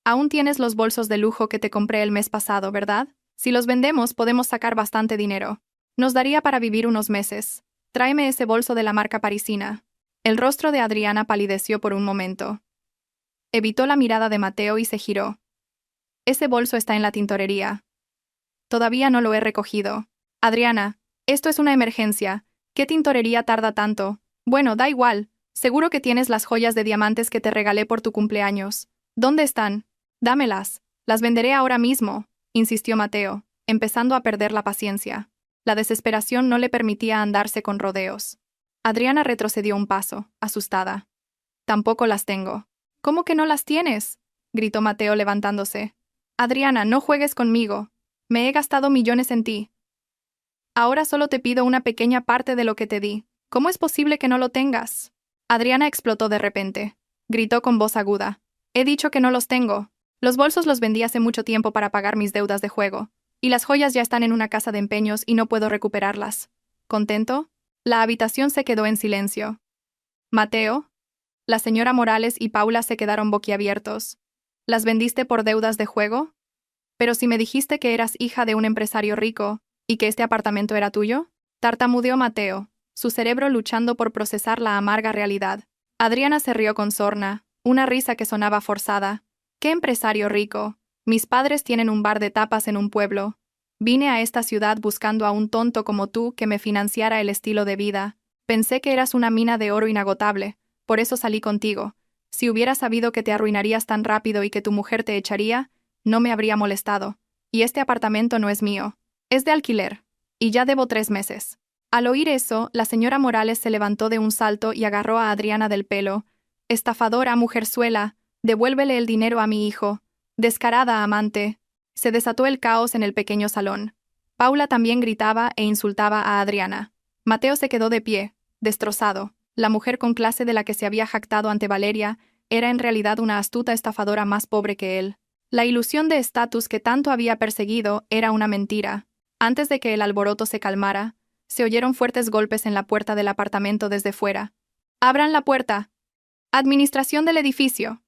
S1: Aún tienes los bolsos de lujo que te compré el mes pasado, ¿verdad? Si los vendemos podemos sacar bastante dinero. Nos daría para vivir unos meses. Tráeme ese bolso de la marca parisina». El rostro de Adriana palideció por un momento. Evitó la mirada de Mateo y se giró. «Ese bolso está en la tintorería. Todavía no lo he recogido. Adriana, esto es una emergencia. ¿Qué tintorería tarda tanto? Bueno, da igual. Seguro que tienes las joyas de diamantes que te regalé por tu cumpleaños. ¿Dónde están? Dámelas. Las venderé ahora mismo», insistió Mateo, empezando a perder la paciencia. La desesperación no le permitía andarse con rodeos. Adriana retrocedió un paso, asustada. «Tampoco las tengo». «¿Cómo que no las tienes?», gritó Mateo levantándose. «Adriana, no juegues conmigo. Me he gastado millones en ti. Ahora solo te pido una pequeña parte de lo que te di. ¿Cómo es posible que no lo tengas?». Adriana explotó de repente. Gritó con voz aguda. «He dicho que no los tengo. Los bolsos los vendí hace mucho tiempo para pagar mis deudas de juego. Y las joyas ya están en una casa de empeños y no puedo recuperarlas». ¿Contento? La habitación se quedó en silencio. «Mateo». La señora Morales y Paula se quedaron boquiabiertos. «¿Las vendiste por deudas de juego? Pero si me dijiste que eras hija de un empresario rico, ¿y que este apartamento era tuyo?», tartamudeó Mateo, su cerebro luchando por procesar la amarga realidad. Adriana se rió con sorna, una risa que sonaba forzada. «¿Qué empresario rico? Mis padres tienen un bar de tapas en un pueblo. Vine a esta ciudad buscando a un tonto como tú que me financiara el estilo de vida. Pensé que eras una mina de oro inagotable. Por eso salí contigo. Si hubiera sabido que te arruinarías tan rápido y que tu mujer te echaría, no me habría molestado. Y este apartamento no es mío. Es de alquiler. Y ya debo 3 meses». Al oír eso, la señora Morales se levantó de un salto y agarró a Adriana del pelo. «Estafadora, mujerzuela, devuélvele el dinero a mi hijo. Descarada amante». Se desató el caos en el pequeño salón. Paula también gritaba e insultaba a Adriana. Mateo se quedó de pie, destrozado. La mujer con clase de la que se había jactado ante Valeria era en realidad una astuta estafadora más pobre que él. La ilusión de estatus que tanto había perseguido era una mentira. Antes de que el alboroto se calmara, se oyeron fuertes golpes en la puerta del apartamento desde fuera. «¡Abran la puerta! ¡Administración del edificio!»,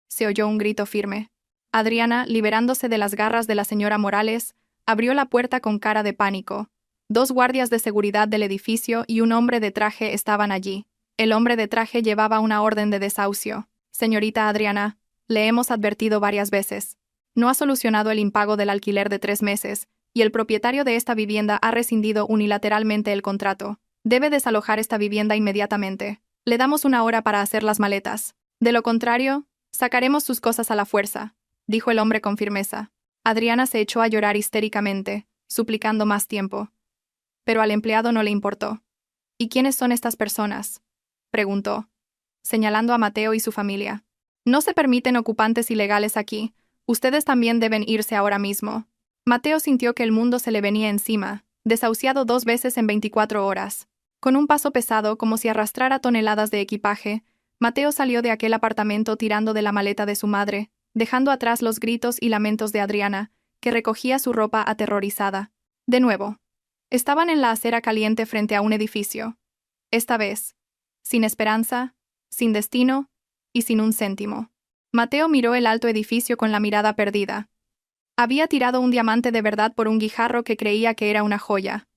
S1: se oyó un grito firme. Adriana, liberándose de las garras de la señora Morales, abrió la puerta con cara de pánico. 2 guardias de seguridad del edificio y un hombre de traje estaban allí. El hombre de traje llevaba una orden de desahucio. «Señorita Adriana, le hemos advertido varias veces. No ha solucionado el impago del alquiler de 3 meses, y el propietario de esta vivienda ha rescindido unilateralmente el contrato. Debe desalojar esta vivienda inmediatamente. Le damos 1 hora para hacer las maletas. De lo contrario, sacaremos sus cosas a la fuerza», dijo el hombre con firmeza. Adriana se echó a llorar histéricamente, suplicando más tiempo. Pero al empleado no le importó. «¿Y quiénes son estas personas?», preguntó, señalando a Mateo y su familia. «No se permiten ocupantes ilegales aquí. Ustedes también deben irse ahora mismo». Mateo sintió que el mundo se le venía encima, desahuciado 2 veces en 24 horas. Con un paso pesado como si arrastrara toneladas de equipaje, Mateo salió de aquel apartamento tirando de la maleta de su madre, dejando atrás los gritos y lamentos de Adriana, que recogía su ropa aterrorizada. De nuevo, estaban en la acera caliente frente a un edificio. Esta vez, sin esperanza, sin destino y sin un céntimo. Mateo miró el alto edificio con la mirada perdida. Había tirado un diamante de verdad por un guijarro que creía que era una joya.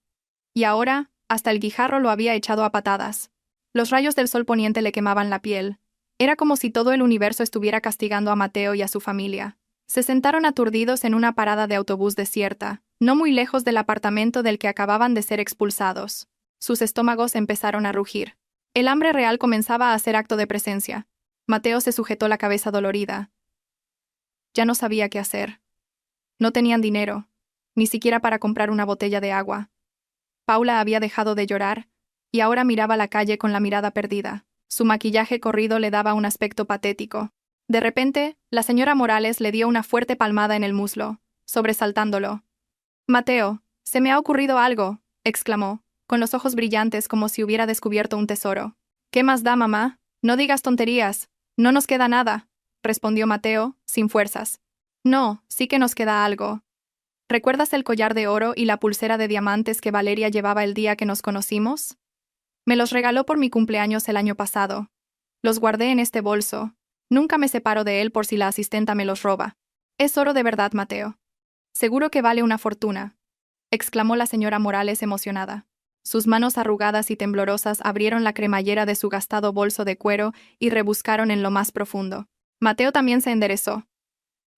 S1: Y ahora, hasta el guijarro lo había echado a patadas. Los rayos del sol poniente le quemaban la piel. Era como si todo el universo estuviera castigando a Mateo y a su familia. Se sentaron aturdidos en una parada de autobús desierta, no muy lejos del apartamento del que acababan de ser expulsados. Sus estómagos empezaron a rugir. El hambre real comenzaba a hacer acto de presencia. Mateo se sujetó la cabeza dolorida. Ya no sabía qué hacer. No tenían dinero, ni siquiera para comprar una botella de agua. Paula había dejado de llorar, y ahora miraba la calle con la mirada perdida. Su maquillaje corrido le daba un aspecto patético. De repente, la señora Morales le dio una fuerte palmada en el muslo, sobresaltándolo. «Mateo, se me ha ocurrido algo», exclamó, con los ojos brillantes como si hubiera descubierto un tesoro. «¿Qué más da, mamá? No digas tonterías. No nos queda nada», respondió Mateo, sin fuerzas. «No, sí que nos queda algo. ¿Recuerdas el collar de oro y la pulsera de diamantes que Valeria llevaba el día que nos conocimos? Me los regaló por mi cumpleaños el año pasado. Los guardé en este bolso. Nunca me separo de él por si la asistenta me los roba. Es oro de verdad, Mateo. Seguro que vale una fortuna», exclamó la señora Morales emocionada. Sus manos arrugadas y temblorosas abrieron la cremallera de su gastado bolso de cuero y rebuscaron en lo más profundo. Mateo también se enderezó.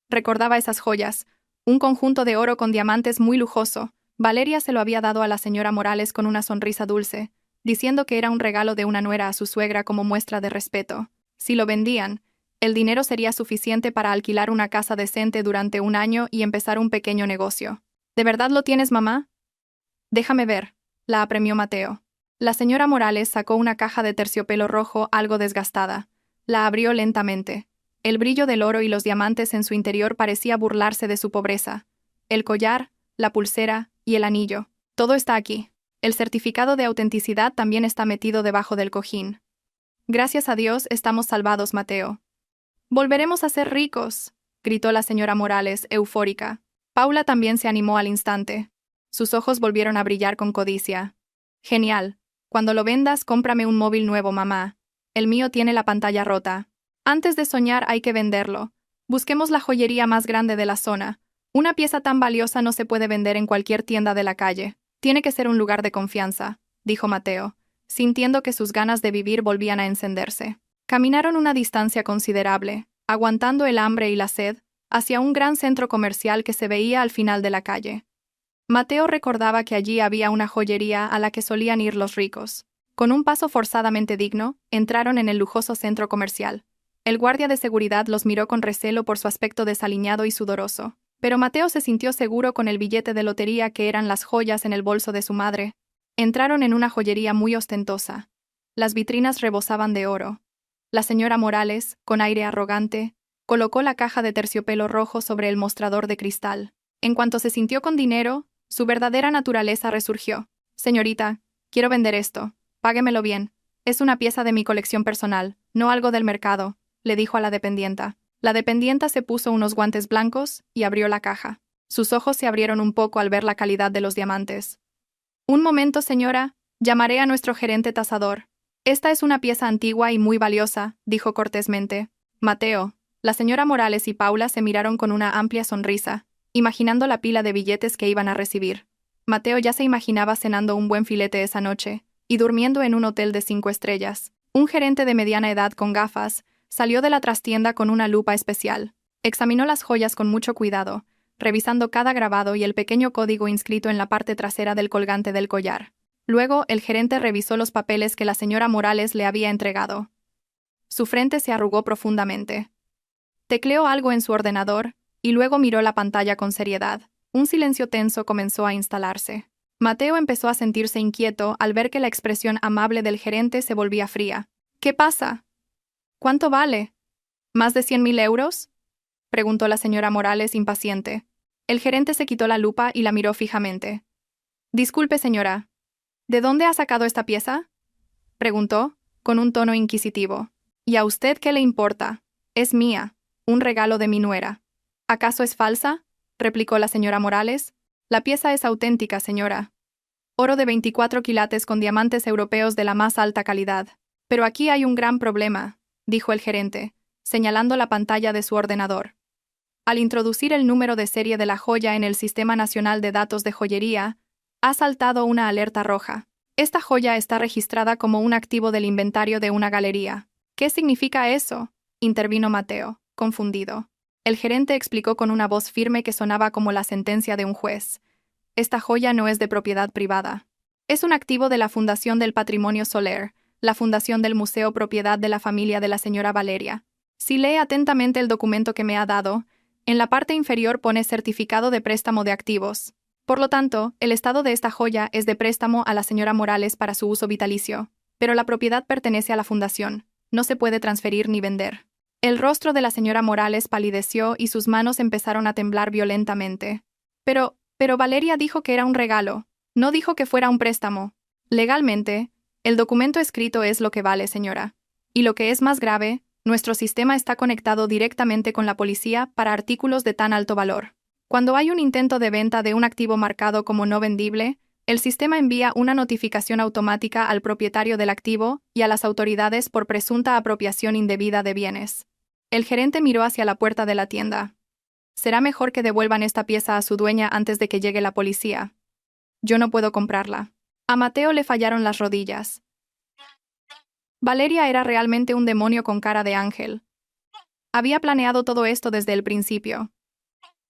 S1: Recordaba esas joyas, un conjunto de oro con diamantes muy lujoso. Valeria se lo había dado a la señora Morales con una sonrisa dulce, diciendo que era un regalo de una nuera a su suegra como muestra de respeto. Si lo vendían, el dinero sería suficiente para alquilar una casa decente durante 1 año y empezar un pequeño negocio. ¿De verdad lo tienes, mamá? Déjame ver, la apremió Mateo. La señora Morales sacó una caja de terciopelo rojo algo desgastada. La abrió lentamente. El brillo del oro y los diamantes en su interior parecía burlarse de su pobreza. El collar, la pulsera y el anillo. Todo está aquí. El certificado de autenticidad también está metido debajo del cojín. Gracias a Dios estamos salvados, Mateo. «Volveremos a ser ricos», gritó la señora Morales, eufórica. Paula también se animó al instante. Sus ojos volvieron a brillar con codicia. «Genial. Cuando lo vendas, cómprame un móvil nuevo, mamá. El mío tiene la pantalla rota. Antes de soñar hay que venderlo. Busquemos la joyería más grande de la zona. Una pieza tan valiosa no se puede vender en cualquier tienda de la calle. Tiene que ser un lugar de confianza», dijo Mateo, sintiendo que sus ganas de vivir volvían a encenderse. Caminaron una distancia considerable, aguantando el hambre y la sed, hacia un gran centro comercial que se veía al final de la calle. Mateo recordaba que allí había una joyería a la que solían ir los ricos. Con un paso forzadamente digno, entraron en el lujoso centro comercial. El guardia de seguridad los miró con recelo por su aspecto desaliñado y sudoroso, pero Mateo se sintió seguro con el billete de lotería que eran las joyas en el bolso de su madre. Entraron en una joyería muy ostentosa. Las vitrinas rebosaban de oro. La señora Morales, con aire arrogante, colocó la caja de terciopelo rojo sobre el mostrador de cristal. En cuanto se sintió con dinero, su verdadera naturaleza resurgió. Señorita, quiero vender esto. Páguemelo bien. Es una pieza de mi colección personal, no algo del mercado, le dijo a la dependienta. La dependienta se puso unos guantes blancos y abrió la caja. Sus ojos se abrieron un poco al ver la calidad de los diamantes. Un momento, señora, llamaré a nuestro gerente tasador. Esta es una pieza antigua y muy valiosa, dijo cortésmente. Mateo. La señora Morales y Paula se miraron con una amplia sonrisa, imaginando la pila de billetes que iban a recibir. Mateo ya se imaginaba cenando un buen filete esa noche y durmiendo en un hotel de 5 estrellas. Un gerente de mediana edad con gafas salió de la trastienda con una lupa especial. Examinó las joyas con mucho cuidado, revisando cada grabado y el pequeño código inscrito en la parte trasera del colgante del collar. Luego, el gerente revisó los papeles que la señora Morales le había entregado. Su frente se arrugó profundamente. Tecleó algo en su ordenador y luego miró la pantalla con seriedad. Un silencio tenso comenzó a instalarse. Mateo empezó a sentirse inquieto al ver que la expresión amable del gerente se volvía fría. ¿Qué pasa? ¿Cuánto vale? ¿Más de 100.000 euros? Preguntó la señora Morales impaciente. El gerente se quitó la lupa y la miró fijamente. Disculpe, señora. ¿De dónde ha sacado esta pieza? Preguntó, con un tono inquisitivo. ¿Y a usted qué le importa? Es mía. Un regalo de mi nuera. ¿Acaso es falsa? Replicó la señora Morales. La pieza es auténtica, señora. Oro de 24 quilates con diamantes europeos de la más alta calidad. Pero aquí hay un gran problema, dijo el gerente, señalando la pantalla de su ordenador. Al introducir el número de serie de la joya en el Sistema Nacional de Datos de Joyería, ha saltado una alerta roja. Esta joya está registrada como un activo del inventario de una galería. ¿Qué significa eso? Intervino Mateo, confundido. El gerente explicó con una voz firme que sonaba como la sentencia de un juez. Esta joya no es de propiedad privada. Es un activo de la Fundación del Patrimonio Soler, la fundación del museo propiedad de la familia de la señora Valeria. Si lee atentamente el documento que me ha dado, en la parte inferior pone certificado de préstamo de activos. Por lo tanto, el estado de esta joya es de préstamo a la señora Morales para su uso vitalicio, pero la propiedad pertenece a la fundación, no se puede transferir ni vender. El rostro de la señora Morales palideció y sus manos empezaron a temblar violentamente. Pero Valeria dijo que era un regalo, no dijo que fuera un préstamo. Legalmente, el documento escrito es lo que vale, señora. Y lo que es más grave, nuestro sistema está conectado directamente con la policía para artículos de tan alto valor. Cuando hay un intento de venta de un activo marcado como no vendible, el sistema envía una notificación automática al propietario del activo y a las autoridades por presunta apropiación indebida de bienes. El gerente miró hacia la puerta de la tienda. Será mejor que devuelvan esta pieza a su dueña antes de que llegue la policía. Yo no puedo comprarla. A Mateo le fallaron las rodillas. Valeria era realmente un demonio con cara de ángel. Había planeado todo esto desde el principio.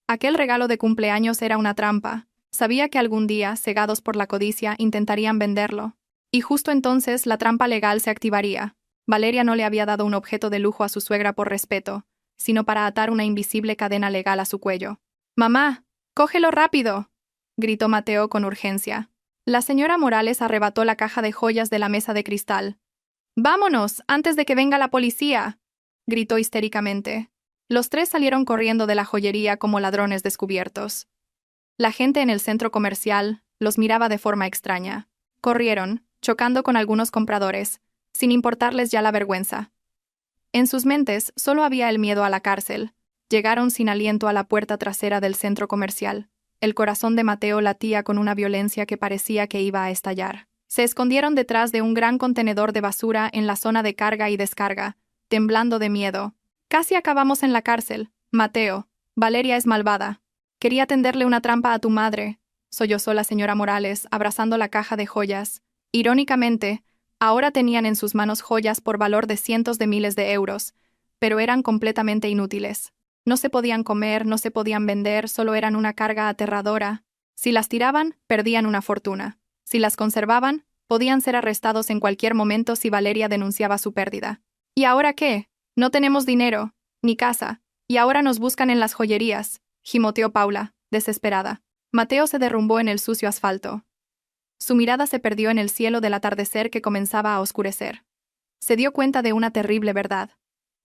S1: Aquel regalo de cumpleaños era una trampa. Sabía que algún día, cegados por la codicia, intentarían venderlo. Y justo entonces la trampa legal se activaría. Valeria no le había dado un objeto de lujo a su suegra por respeto, sino para atar una invisible cadena legal a su cuello. «¡Mamá! ¡Cógelo rápido!», gritó Mateo con urgencia. La señora Morales arrebató la caja de joyas de la mesa de cristal. «¡Vámonos, antes de que venga la policía!», gritó histéricamente. Los tres salieron corriendo de la joyería como ladrones descubiertos. La gente en el centro comercial los miraba de forma extraña. Corrieron, chocando con algunos compradores, sin importarles ya la vergüenza. En sus mentes solo había el miedo a la cárcel. Llegaron sin aliento a la puerta trasera del centro comercial. El corazón de Mateo latía con una violencia que parecía que iba a estallar. Se escondieron detrás de un gran contenedor de basura en la zona de carga y descarga, temblando de miedo. «Casi acabamos en la cárcel, Mateo. Valeria es malvada. Quería tenderle una trampa a tu madre», sollozó la señora Morales, abrazando la caja de joyas. Irónicamente, ahora tenían en sus manos joyas por valor de cientos de miles de euros, pero eran completamente inútiles. No se podían comer, no se podían vender, solo eran una carga aterradora. Si las tiraban, perdían una fortuna. Si las conservaban, podían ser arrestados en cualquier momento si Valeria denunciaba su pérdida. ¿Y ahora qué? No tenemos dinero, ni casa, y ahora nos buscan en las joyerías, gimoteó Paula, desesperada. Mateo se derrumbó en el sucio asfalto. Su mirada se perdió en el cielo del atardecer que comenzaba a oscurecer. Se dio cuenta de una terrible verdad.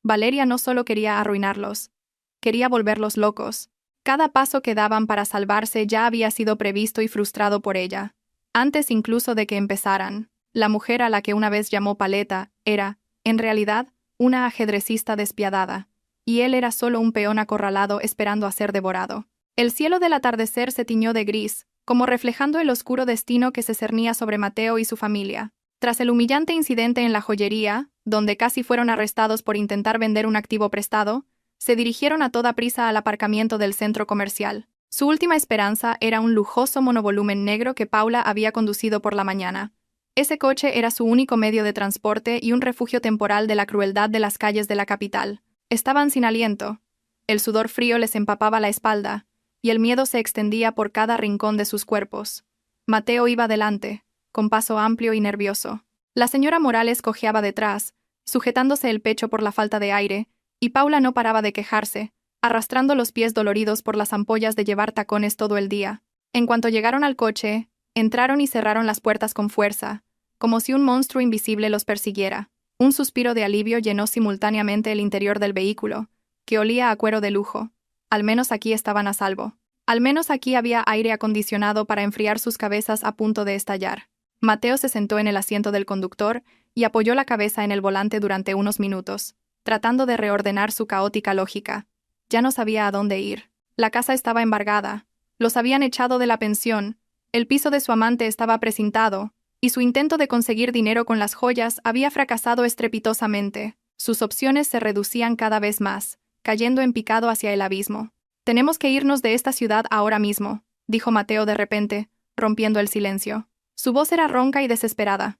S1: Valeria no solo quería arruinarlos, quería volverlos locos. Cada paso que daban para salvarse ya había sido previsto y frustrado por ella. Antes incluso de que empezaran, la mujer a la que una vez llamó Paleta era, en realidad, una ajedrecista despiadada, y él era solo un peón acorralado esperando a ser devorado. El cielo del atardecer se tiñó de gris, como reflejando el oscuro destino que se cernía sobre Mateo y su familia. Tras el humillante incidente en la joyería, donde casi fueron arrestados por intentar vender un activo prestado, se dirigieron a toda prisa al aparcamiento del centro comercial. Su última esperanza era un lujoso monovolumen negro que Paula había conducido por la mañana. Ese coche era su único medio de transporte y un refugio temporal de la crueldad de las calles de la capital. Estaban sin aliento. El sudor frío les empapaba la espalda, y el miedo se extendía por cada rincón de sus cuerpos. Mateo iba delante, con paso amplio y nervioso. La señora Morales cojeaba detrás, sujetándose el pecho por la falta de aire, y Paula no paraba de quejarse, arrastrando los pies doloridos por las ampollas de llevar tacones todo el día. En cuanto llegaron al coche, entraron y cerraron las puertas con fuerza, como si un monstruo invisible los persiguiera. Un suspiro de alivio llenó simultáneamente el interior del vehículo, que olía a cuero de lujo. Al menos aquí estaban a salvo. Al menos aquí había aire acondicionado para enfriar sus cabezas a punto de estallar. Mateo se sentó en el asiento del conductor y apoyó la cabeza en el volante durante unos minutos, tratando de reordenar su caótica lógica. Ya no sabía a dónde ir. La casa estaba embargada. Los habían echado de la pensión. El piso de su amante estaba precintado, y su intento de conseguir dinero con las joyas había fracasado estrepitosamente. Sus opciones se reducían cada vez más, cayendo en picado hacia el abismo. «Tenemos que irnos de esta ciudad ahora mismo», dijo Mateo de repente, rompiendo el silencio. Su voz era ronca y desesperada.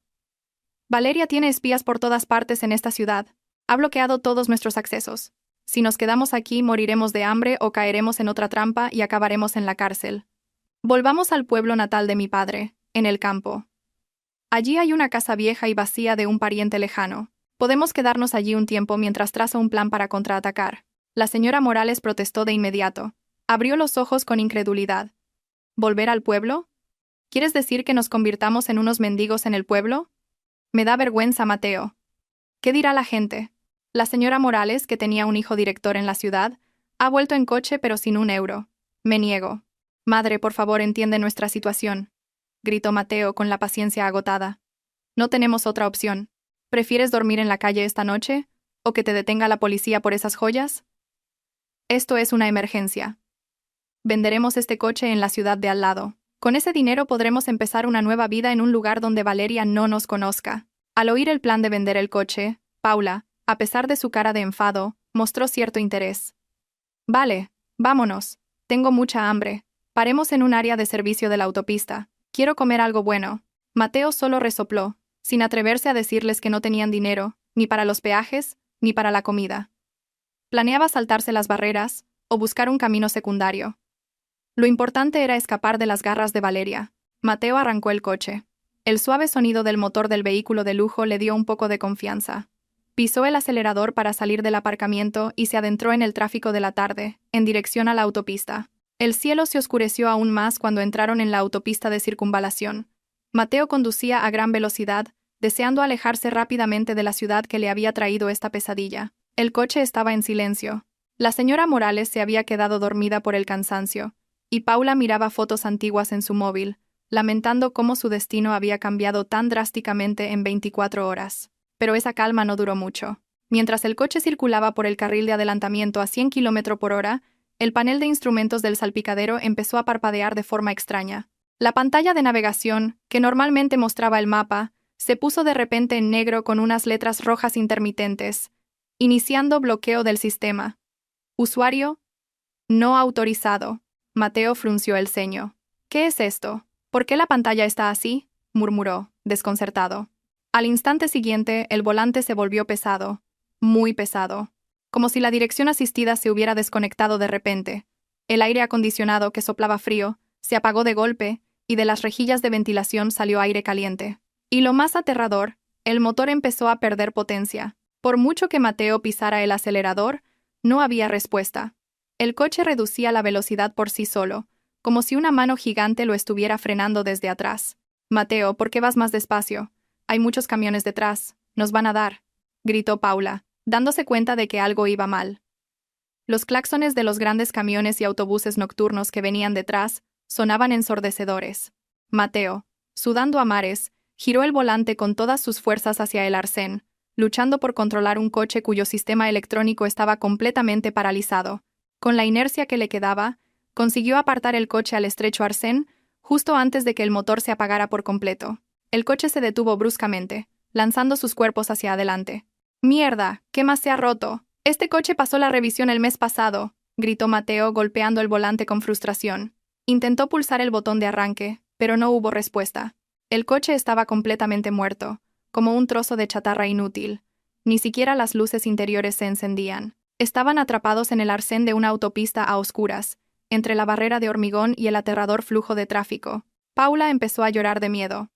S1: «Valeria tiene espías por todas partes en esta ciudad. Ha bloqueado todos nuestros accesos. Si nos quedamos aquí, moriremos de hambre o caeremos en otra trampa y acabaremos en la cárcel. Volvamos al pueblo natal de mi padre, en el campo. Allí hay una casa vieja y vacía de un pariente lejano. Podemos quedarnos allí un tiempo mientras trazo un plan para contraatacar». La señora Morales protestó de inmediato. Abrió los ojos con incredulidad. «¿Volver al pueblo? ¿Quieres decir que nos convirtamos en unos mendigos en el pueblo? Me da vergüenza, Mateo. ¿Qué dirá la gente?» La señora Morales, que tenía un hijo director en la ciudad, ha vuelto en coche pero sin un euro. Me niego. «Madre, por favor, entiende nuestra situación», gritó Mateo con la paciencia agotada. «No tenemos otra opción. ¿Prefieres dormir en la calle esta noche? ¿O que te detenga la policía por esas joyas? Esto es una emergencia. Venderemos este coche en la ciudad de al lado. Con ese dinero podremos empezar una nueva vida en un lugar donde Valeria no nos conozca». Al oír el plan de vender el coche, Paula, a pesar de su cara de enfado, mostró cierto interés. «Vale, vámonos. Tengo mucha hambre. Paremos en un área de servicio de la autopista. Quiero comer algo bueno». Mateo solo resopló, sin atreverse a decirles que no tenían dinero, ni para los peajes, ni para la comida. Planeaba saltarse las barreras, o buscar un camino secundario. Lo importante era escapar de las garras de Valeria. Mateo arrancó el coche. El suave sonido del motor del vehículo de lujo le dio un poco de confianza. Pisó el acelerador para salir del aparcamiento y se adentró en el tráfico de la tarde, en dirección a la autopista. El cielo se oscureció aún más cuando entraron en la autopista de circunvalación. Mateo conducía a gran velocidad, deseando alejarse rápidamente de la ciudad que le había traído esta pesadilla. El coche estaba en silencio. La señora Morales se había quedado dormida por el cansancio, y Paula miraba fotos antiguas en su móvil, lamentando cómo su destino había cambiado tan drásticamente en 24 horas. Pero esa calma no duró mucho. Mientras el coche circulaba por el carril de adelantamiento a 100 km por hora, el panel de instrumentos del salpicadero empezó a parpadear de forma extraña. La pantalla de navegación, que normalmente mostraba el mapa, se puso de repente en negro con unas letras rojas intermitentes, iniciando bloqueo del sistema. «Usuario no autorizado». Mateo frunció el ceño. «¿Qué es esto? ¿Por qué la pantalla está así?», murmuró, desconcertado. Al instante siguiente, el volante se volvió pesado, muy pesado, como si la dirección asistida se hubiera desconectado de repente. El aire acondicionado, que soplaba frío, se apagó de golpe, y de las rejillas de ventilación salió aire caliente. Y lo más aterrador, el motor empezó a perder potencia. Por mucho que Mateo pisara el acelerador, no había respuesta. El coche reducía la velocidad por sí solo, como si una mano gigante lo estuviera frenando desde atrás. «Mateo, ¿por qué vas más despacio? Hay muchos camiones detrás. Nos van a dar», gritó Paula, dándose cuenta de que algo iba mal. Los claxones de los grandes camiones y autobuses nocturnos que venían detrás sonaban ensordecedores. Mateo, sudando a mares, giró el volante con todas sus fuerzas hacia el arcén, luchando por controlar un coche cuyo sistema electrónico estaba completamente paralizado. Con la inercia que le quedaba, consiguió apartar el coche al estrecho arcén justo antes de que el motor se apagara por completo. El coche se detuvo bruscamente, lanzando sus cuerpos hacia adelante. «¡Mierda! ¿Qué más se ha roto? Este coche pasó la revisión el mes pasado», gritó Mateo golpeando el volante con frustración. Intentó pulsar el botón de arranque, pero no hubo respuesta. El coche estaba completamente muerto, como un trozo de chatarra inútil. Ni siquiera las luces interiores se encendían. Estaban atrapados en el arcén de una autopista a oscuras, entre la barrera de hormigón y el aterrador flujo de tráfico. Paula empezó a llorar de miedo.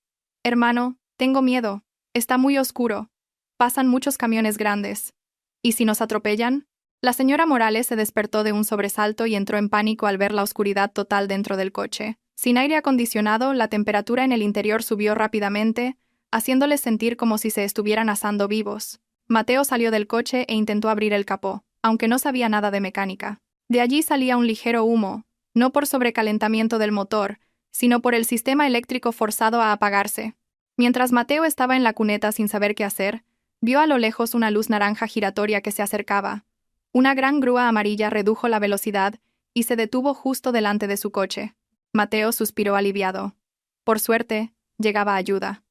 S1: «Hermano, tengo miedo. Está muy oscuro. Pasan muchos camiones grandes. ¿Y si nos atropellan?» La señora Morales se despertó de un sobresalto y entró en pánico al ver la oscuridad total dentro del coche. Sin aire acondicionado, la temperatura en el interior subió rápidamente, haciéndoles sentir como si se estuvieran asando vivos. Mateo salió del coche e intentó abrir el capó, aunque no sabía nada de mecánica. De allí salía un ligero humo, no por sobrecalentamiento del motor, sino por el sistema eléctrico forzado a apagarse. Mientras Mateo estaba en la cuneta sin saber qué hacer, vio a lo lejos una luz naranja giratoria que se acercaba. Una gran grúa amarilla redujo la velocidad y se detuvo justo delante de su coche. Mateo suspiró aliviado. Por suerte, llegaba ayuda.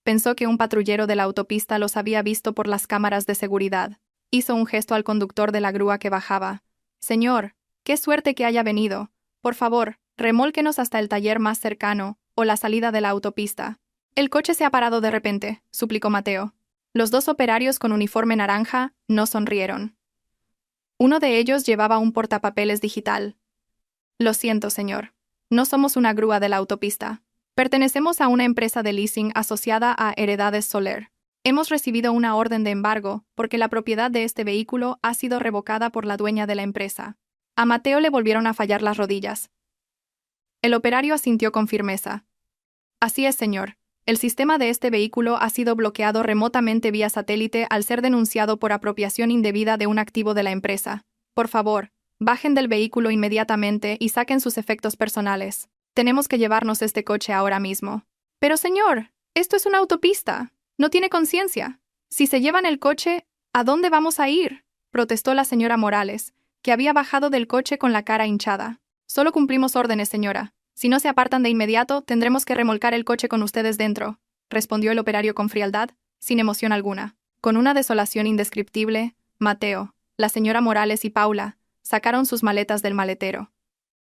S1: Pensó que un patrullero de la autopista los había visto por las cámaras de seguridad. Hizo un gesto al conductor de la grúa que bajaba. «Señor, qué suerte que haya venido. Por favor, remólquenos hasta el taller más cercano o la salida de la autopista». «El coche se ha parado de repente», suplicó Mateo. Los dos operarios con uniforme naranja no sonrieron. Uno de ellos llevaba un portapapeles digital. «Lo siento, señor. No somos una grúa de la autopista. Pertenecemos a una empresa de leasing asociada a Heredades Soler. Hemos recibido una orden de embargo porque la propiedad de este vehículo ha sido revocada por la dueña de la empresa». A Mateo le volvieron a fallar las rodillas. El operario asintió con firmeza. «Así es, señor. El sistema de este vehículo ha sido bloqueado remotamente vía satélite al ser denunciado por apropiación indebida de un activo de la empresa. Por favor, bajen del vehículo inmediatamente y saquen sus efectos personales. Tenemos que llevarnos este coche ahora mismo». «Pero señor, esto es una autopista. No tiene conciencia. Si se llevan el coche, ¿a dónde vamos a ir?», protestó la señora Morales, que había bajado del coche con la cara hinchada. «Solo cumplimos órdenes, señora. Si no se apartan de inmediato, tendremos que remolcar el coche con ustedes dentro», respondió el operario con frialdad, sin emoción alguna. Con una desolación indescriptible, Mateo, la señora Morales y Paula sacaron sus maletas del maletero.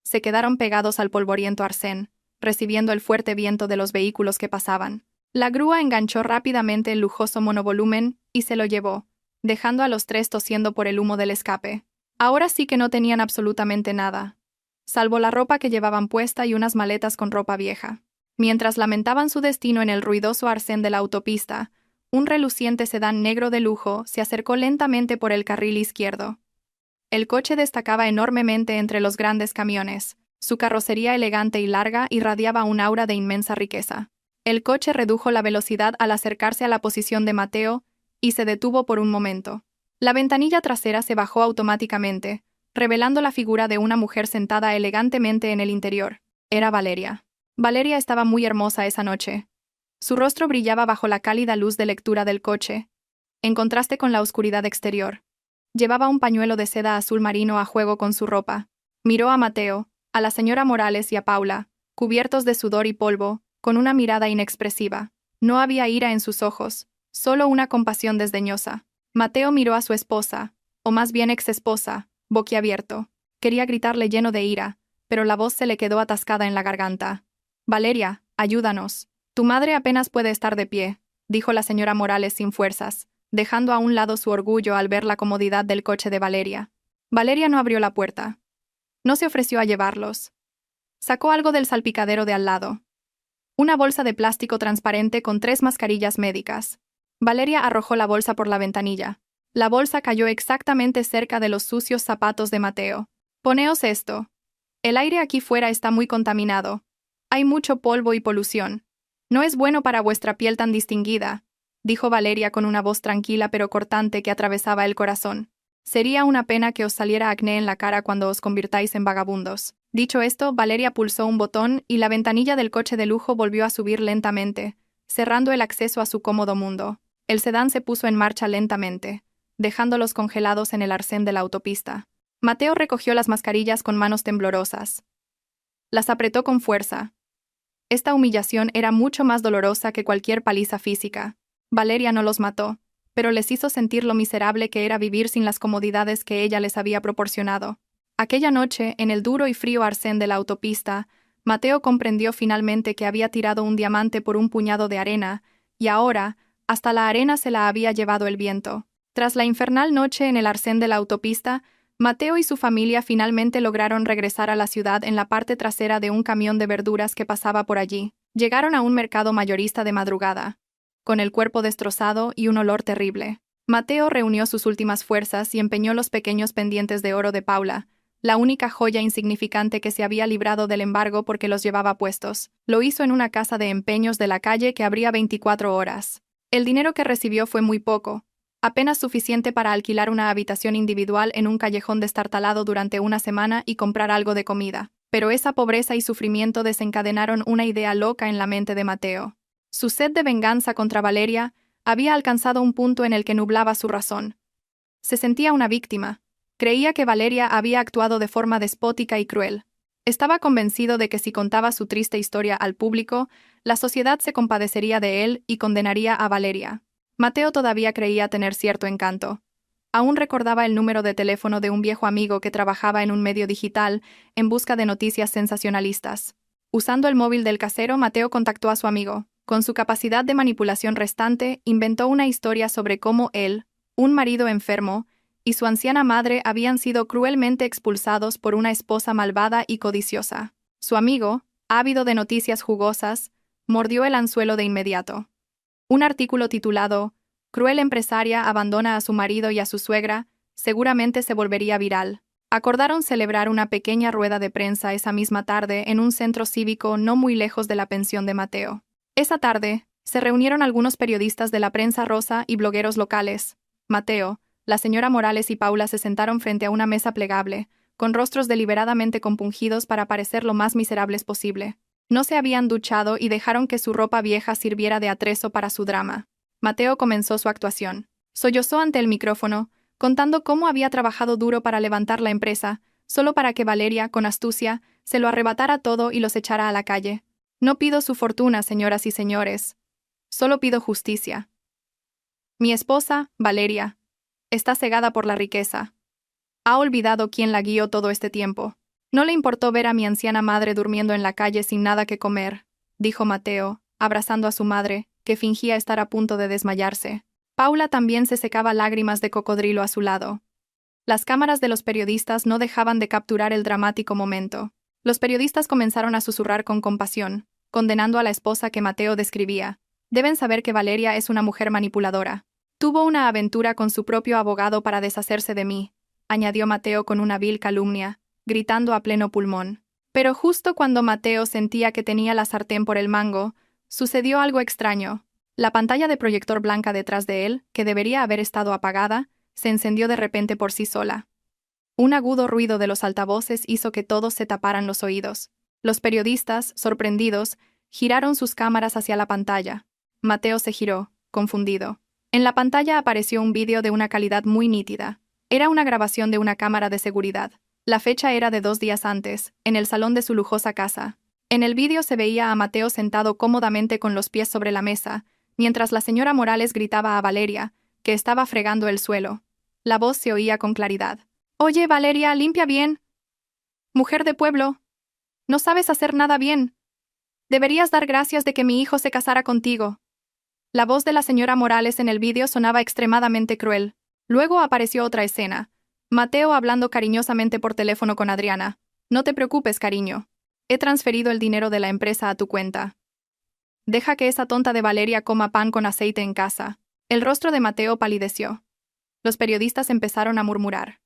S1: Se quedaron pegados al polvoriento arcén, recibiendo el fuerte viento de los vehículos que pasaban. La grúa enganchó rápidamente el lujoso monovolumen y se lo llevó, dejando a los tres tosiendo por el humo del escape. Ahora sí que no tenían absolutamente nada, salvo la ropa que llevaban puesta y unas maletas con ropa vieja. Mientras lamentaban su destino en el ruidoso arcén de la autopista, un reluciente sedán negro de lujo se acercó lentamente por el carril izquierdo. El coche destacaba enormemente entre los grandes camiones. Su carrocería elegante y larga irradiaba un aura de inmensa riqueza. El coche redujo la velocidad al acercarse a la posición de Mateo y se detuvo por un momento. La ventanilla trasera se bajó automáticamente, revelando la figura de una mujer sentada elegantemente en el interior. Era Valeria. Valeria estaba muy hermosa esa noche. Su rostro brillaba bajo la cálida luz de lectura del coche, en contraste con la oscuridad exterior. Llevaba un pañuelo de seda azul marino a juego con su ropa. Miró a Mateo, a la señora Morales y a Paula, cubiertos de sudor y polvo, con una mirada inexpresiva. No había ira en sus ojos, solo una compasión desdeñosa. Mateo miró a su esposa, o más bien exesposa, boquiabierto. Quería gritarle lleno de ira, pero la voz se le quedó atascada en la garganta. «Valeria, ayúdanos. Tu madre apenas puede estar de pie», dijo la señora Morales sin fuerzas, dejando a un lado su orgullo al ver la comodidad del coche de Valeria. Valeria no abrió la puerta. No se ofreció a llevarlos. Sacó algo del salpicadero de al lado. Una bolsa de plástico transparente con 3 mascarillas médicas. Valeria arrojó la bolsa por la ventanilla. La bolsa cayó exactamente cerca de los sucios zapatos de Mateo. «Poneos esto. El aire aquí fuera está muy contaminado. Hay mucho polvo y polución. No es bueno para vuestra piel tan distinguida», dijo Valeria con una voz tranquila pero cortante que atravesaba el corazón. Sería una pena que os saliera acné en la cara cuando os convirtáis en vagabundos. Dicho esto, Valeria pulsó un botón y la ventanilla del coche de lujo volvió a subir lentamente, cerrando el acceso a su cómodo mundo. El sedán se puso en marcha lentamente, dejándolos congelados en el arcén de la autopista. Mateo recogió las mascarillas con manos temblorosas. Las apretó con fuerza. Esta humillación era mucho más dolorosa que cualquier paliza física. Valeria no los mató, pero les hizo sentir lo miserable que era vivir sin las comodidades que ella les había proporcionado. Aquella noche, en el duro y frío arcén de la autopista, Mateo comprendió finalmente que había tirado un diamante por un puñado de arena, y ahora, hasta la arena se la había llevado el viento. Tras la infernal noche en el arcén de la autopista, Mateo y su familia finalmente lograron regresar a la ciudad en la parte trasera de un camión de verduras que pasaba por allí. Llegaron a un mercado mayorista de madrugada, con el cuerpo destrozado y un olor terrible. Mateo reunió sus últimas fuerzas y empeñó los pequeños pendientes de oro de Paula, la única joya insignificante que se había librado del embargo porque los llevaba puestos. Lo hizo en una casa de empeños de la calle que abría 24 horas. El dinero que recibió fue muy poco, apenas suficiente para alquilar una habitación individual en un callejón destartalado durante una semana y comprar algo de comida. Pero esa pobreza y sufrimiento desencadenaron una idea loca en la mente de Mateo. Su sed de venganza contra Valeria había alcanzado un punto en el que nublaba su razón. Se sentía una víctima. Creía que Valeria había actuado de forma despótica y cruel. Estaba convencido de que si contaba su triste historia al público, la sociedad se compadecería de él y condenaría a Valeria. Mateo todavía creía tener cierto encanto. Aún recordaba el número de teléfono de un viejo amigo que trabajaba en un medio digital en busca de noticias sensacionalistas. Usando el móvil del casero, Mateo contactó a su amigo. Con su capacidad de manipulación restante, inventó una historia sobre cómo él, un marido enfermo, y su anciana madre habían sido cruelmente expulsados por una esposa malvada y codiciosa. Su amigo, ávido de noticias jugosas, mordió el anzuelo de inmediato. Un artículo titulado «Cruel empresaria abandona a su marido y a su suegra» seguramente se volvería viral. Acordaron celebrar una pequeña rueda de prensa esa misma tarde en un centro cívico no muy lejos de la pensión de Mateo. Esa tarde, se reunieron algunos periodistas de la prensa rosa y blogueros locales. Mateo, la señora Morales y Paula se sentaron frente a una mesa plegable, con rostros deliberadamente compungidos para parecer lo más miserables posible. No se habían duchado y dejaron que su ropa vieja sirviera de atrezo para su drama. Mateo comenzó su actuación. Sollozó ante el micrófono, contando cómo había trabajado duro para levantar la empresa, solo para que Valeria, con astucia, se lo arrebatara todo y los echara a la calle. No pido su fortuna, señoras y señores. Solo pido justicia. Mi esposa, Valeria, está cegada por la riqueza. Ha olvidado quién la guió todo este tiempo. No le importó ver a mi anciana madre durmiendo en la calle sin nada que comer, dijo Mateo, abrazando a su madre, que fingía estar a punto de desmayarse. Paula también se secaba lágrimas de cocodrilo a su lado. Las cámaras de los periodistas no dejaban de capturar el dramático momento. Los periodistas comenzaron a susurrar con compasión, condenando a la esposa que Mateo describía. Deben saber que Valeria es una mujer manipuladora. Tuvo una aventura con su propio abogado para deshacerse de mí, añadió Mateo con una vil calumnia, gritando a pleno pulmón. Pero justo cuando Mateo sentía que tenía la sartén por el mango, sucedió algo extraño. La pantalla de proyector blanca detrás de él, que debería haber estado apagada, se encendió de repente por sí sola. Un agudo ruido de los altavoces hizo que todos se taparan los oídos. Los periodistas, sorprendidos, giraron sus cámaras hacia la pantalla. Mateo se giró, confundido. En la pantalla apareció un vídeo de una calidad muy nítida. Era una grabación de una cámara de seguridad. La fecha era de 2 días antes, en el salón de su lujosa casa. En el vídeo se veía a Mateo sentado cómodamente con los pies sobre la mesa, mientras la señora Morales gritaba a Valeria, que estaba fregando el suelo. La voz se oía con claridad. «Oye, Valeria, limpia bien. Mujer de pueblo. No sabes hacer nada bien. Deberías dar gracias de que mi hijo se casara contigo». La voz de la señora Morales en el vídeo sonaba extremadamente cruel. Luego apareció otra escena. Mateo hablando cariñosamente por teléfono con Adriana. «No te preocupes, cariño. He transferido el dinero de la empresa a tu cuenta. Deja que esa tonta de Valeria coma pan con aceite en casa». El rostro de Mateo palideció. Los periodistas empezaron a murmurar.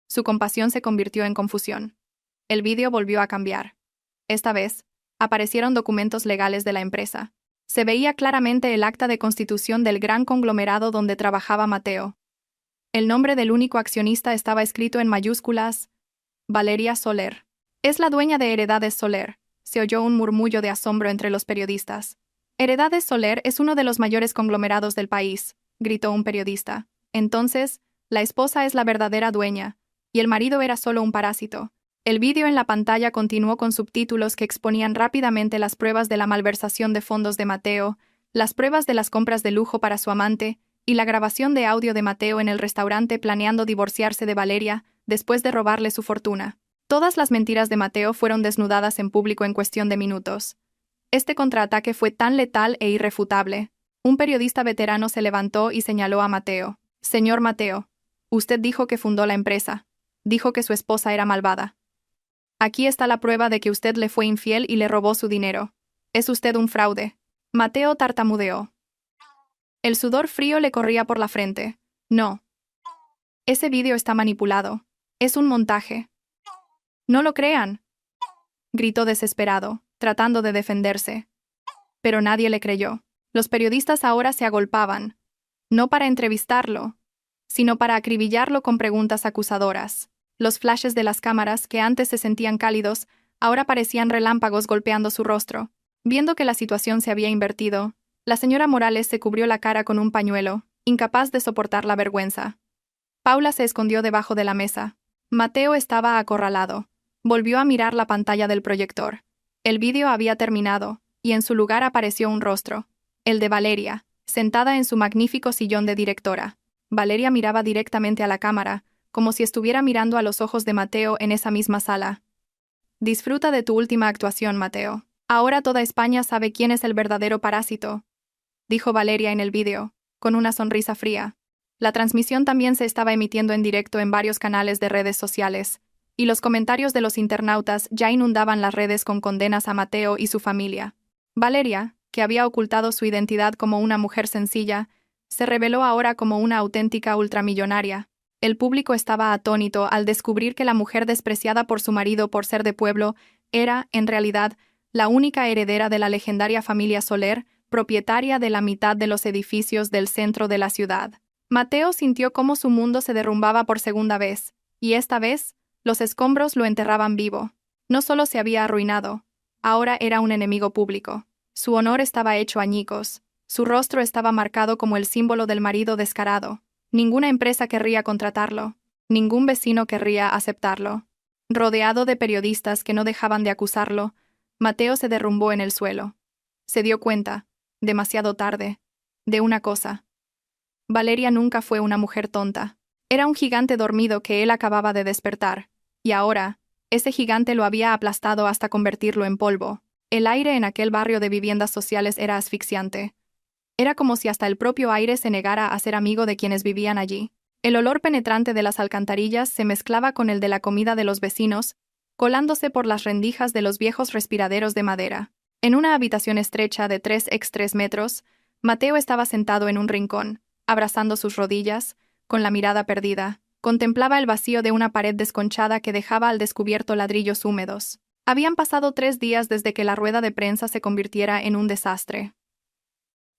S1: Su compasión se convirtió en confusión. El vídeo volvió a cambiar. Esta vez, aparecieron documentos legales de la empresa. Se veía claramente el acta de constitución del gran conglomerado donde trabajaba Mateo. El nombre del único accionista estaba escrito en mayúsculas: Valeria Soler. Es la dueña de Heredades Soler. Se oyó un murmullo de asombro entre los periodistas. Heredades Soler es uno de los mayores conglomerados del país, gritó un periodista. Entonces, la esposa es la verdadera dueña, y el marido era solo un parásito. El vídeo en la pantalla continuó con subtítulos que exponían rápidamente las pruebas de la malversación de fondos de Mateo, las pruebas de las compras de lujo para su amante, y la grabación de audio de Mateo en el restaurante planeando divorciarse de Valeria después de robarle su fortuna. Todas las mentiras de Mateo fueron desnudadas en público en cuestión de minutos. Este contraataque fue tan letal e irrefutable. Un periodista veterano se levantó y señaló a Mateo. Señor Mateo, usted dijo que fundó la empresa. Dijo que su esposa era malvada. Aquí está la prueba de que usted le fue infiel y le robó su dinero. Es usted un fraude. Mateo tartamudeó. El sudor frío le corría por la frente. No. Ese vídeo está manipulado. Es un montaje. No lo crean, gritó desesperado, tratando de defenderse. Pero nadie le creyó. Los periodistas ahora se agolpaban, no para entrevistarlo, sino para acribillarlo con preguntas acusadoras. Los flashes de las cámaras, que antes se sentían cálidos, ahora parecían relámpagos golpeando su rostro. Viendo que la situación se había invertido, la señora Morales se cubrió la cara con un pañuelo, incapaz de soportar la vergüenza. Paula se escondió debajo de la mesa. Mateo estaba acorralado. Volvió a mirar la pantalla del proyector. El vídeo había terminado, y en su lugar apareció un rostro, el de Valeria, sentada en su magnífico sillón de directora. Valeria miraba directamente a la cámara, como si estuviera mirando a los ojos de Mateo en esa misma sala. Disfruta de tu última actuación, Mateo. Ahora toda España sabe quién es el verdadero parásito, dijo Valeria en el vídeo, con una sonrisa fría. La transmisión también se estaba emitiendo en directo en varios canales de redes sociales, y los comentarios de los internautas ya inundaban las redes con condenas a Mateo y su familia. Valeria, que había ocultado su identidad como una mujer sencilla, se reveló ahora como una auténtica ultramillonaria. El público estaba atónito al descubrir que la mujer despreciada por su marido por ser de pueblo era, en realidad, la única heredera de la legendaria familia Soler, propietaria de la mitad de los edificios del centro de la ciudad. Mateo sintió cómo su mundo se derrumbaba por segunda vez, y esta vez, los escombros lo enterraban vivo. No solo se había arruinado, ahora era un enemigo público. Su honor estaba hecho añicos, su rostro estaba marcado como el símbolo del marido descarado. Ninguna empresa querría contratarlo, ningún vecino querría aceptarlo. Rodeado de periodistas que no dejaban de acusarlo, Mateo se derrumbó en el suelo. Se dio cuenta, demasiado tarde, de una cosa. Valeria nunca fue una mujer tonta. Era un gigante dormido que él acababa de despertar, y ahora, ese gigante lo había aplastado hasta convertirlo en polvo. El aire en aquel barrio de viviendas sociales era asfixiante. Era como si hasta el propio aire se negara a ser amigo de quienes vivían allí. El olor penetrante de las alcantarillas se mezclaba con el de la comida de los vecinos, colándose por las rendijas de los viejos respiraderos de madera. En una habitación estrecha de 3 x 3 metros, Mateo estaba sentado en un rincón, abrazando sus rodillas, con la mirada perdida. Contemplaba el vacío de una pared desconchada que dejaba al descubierto ladrillos húmedos. Habían pasado 3 días desde que la rueda de prensa se convirtiera en un desastre.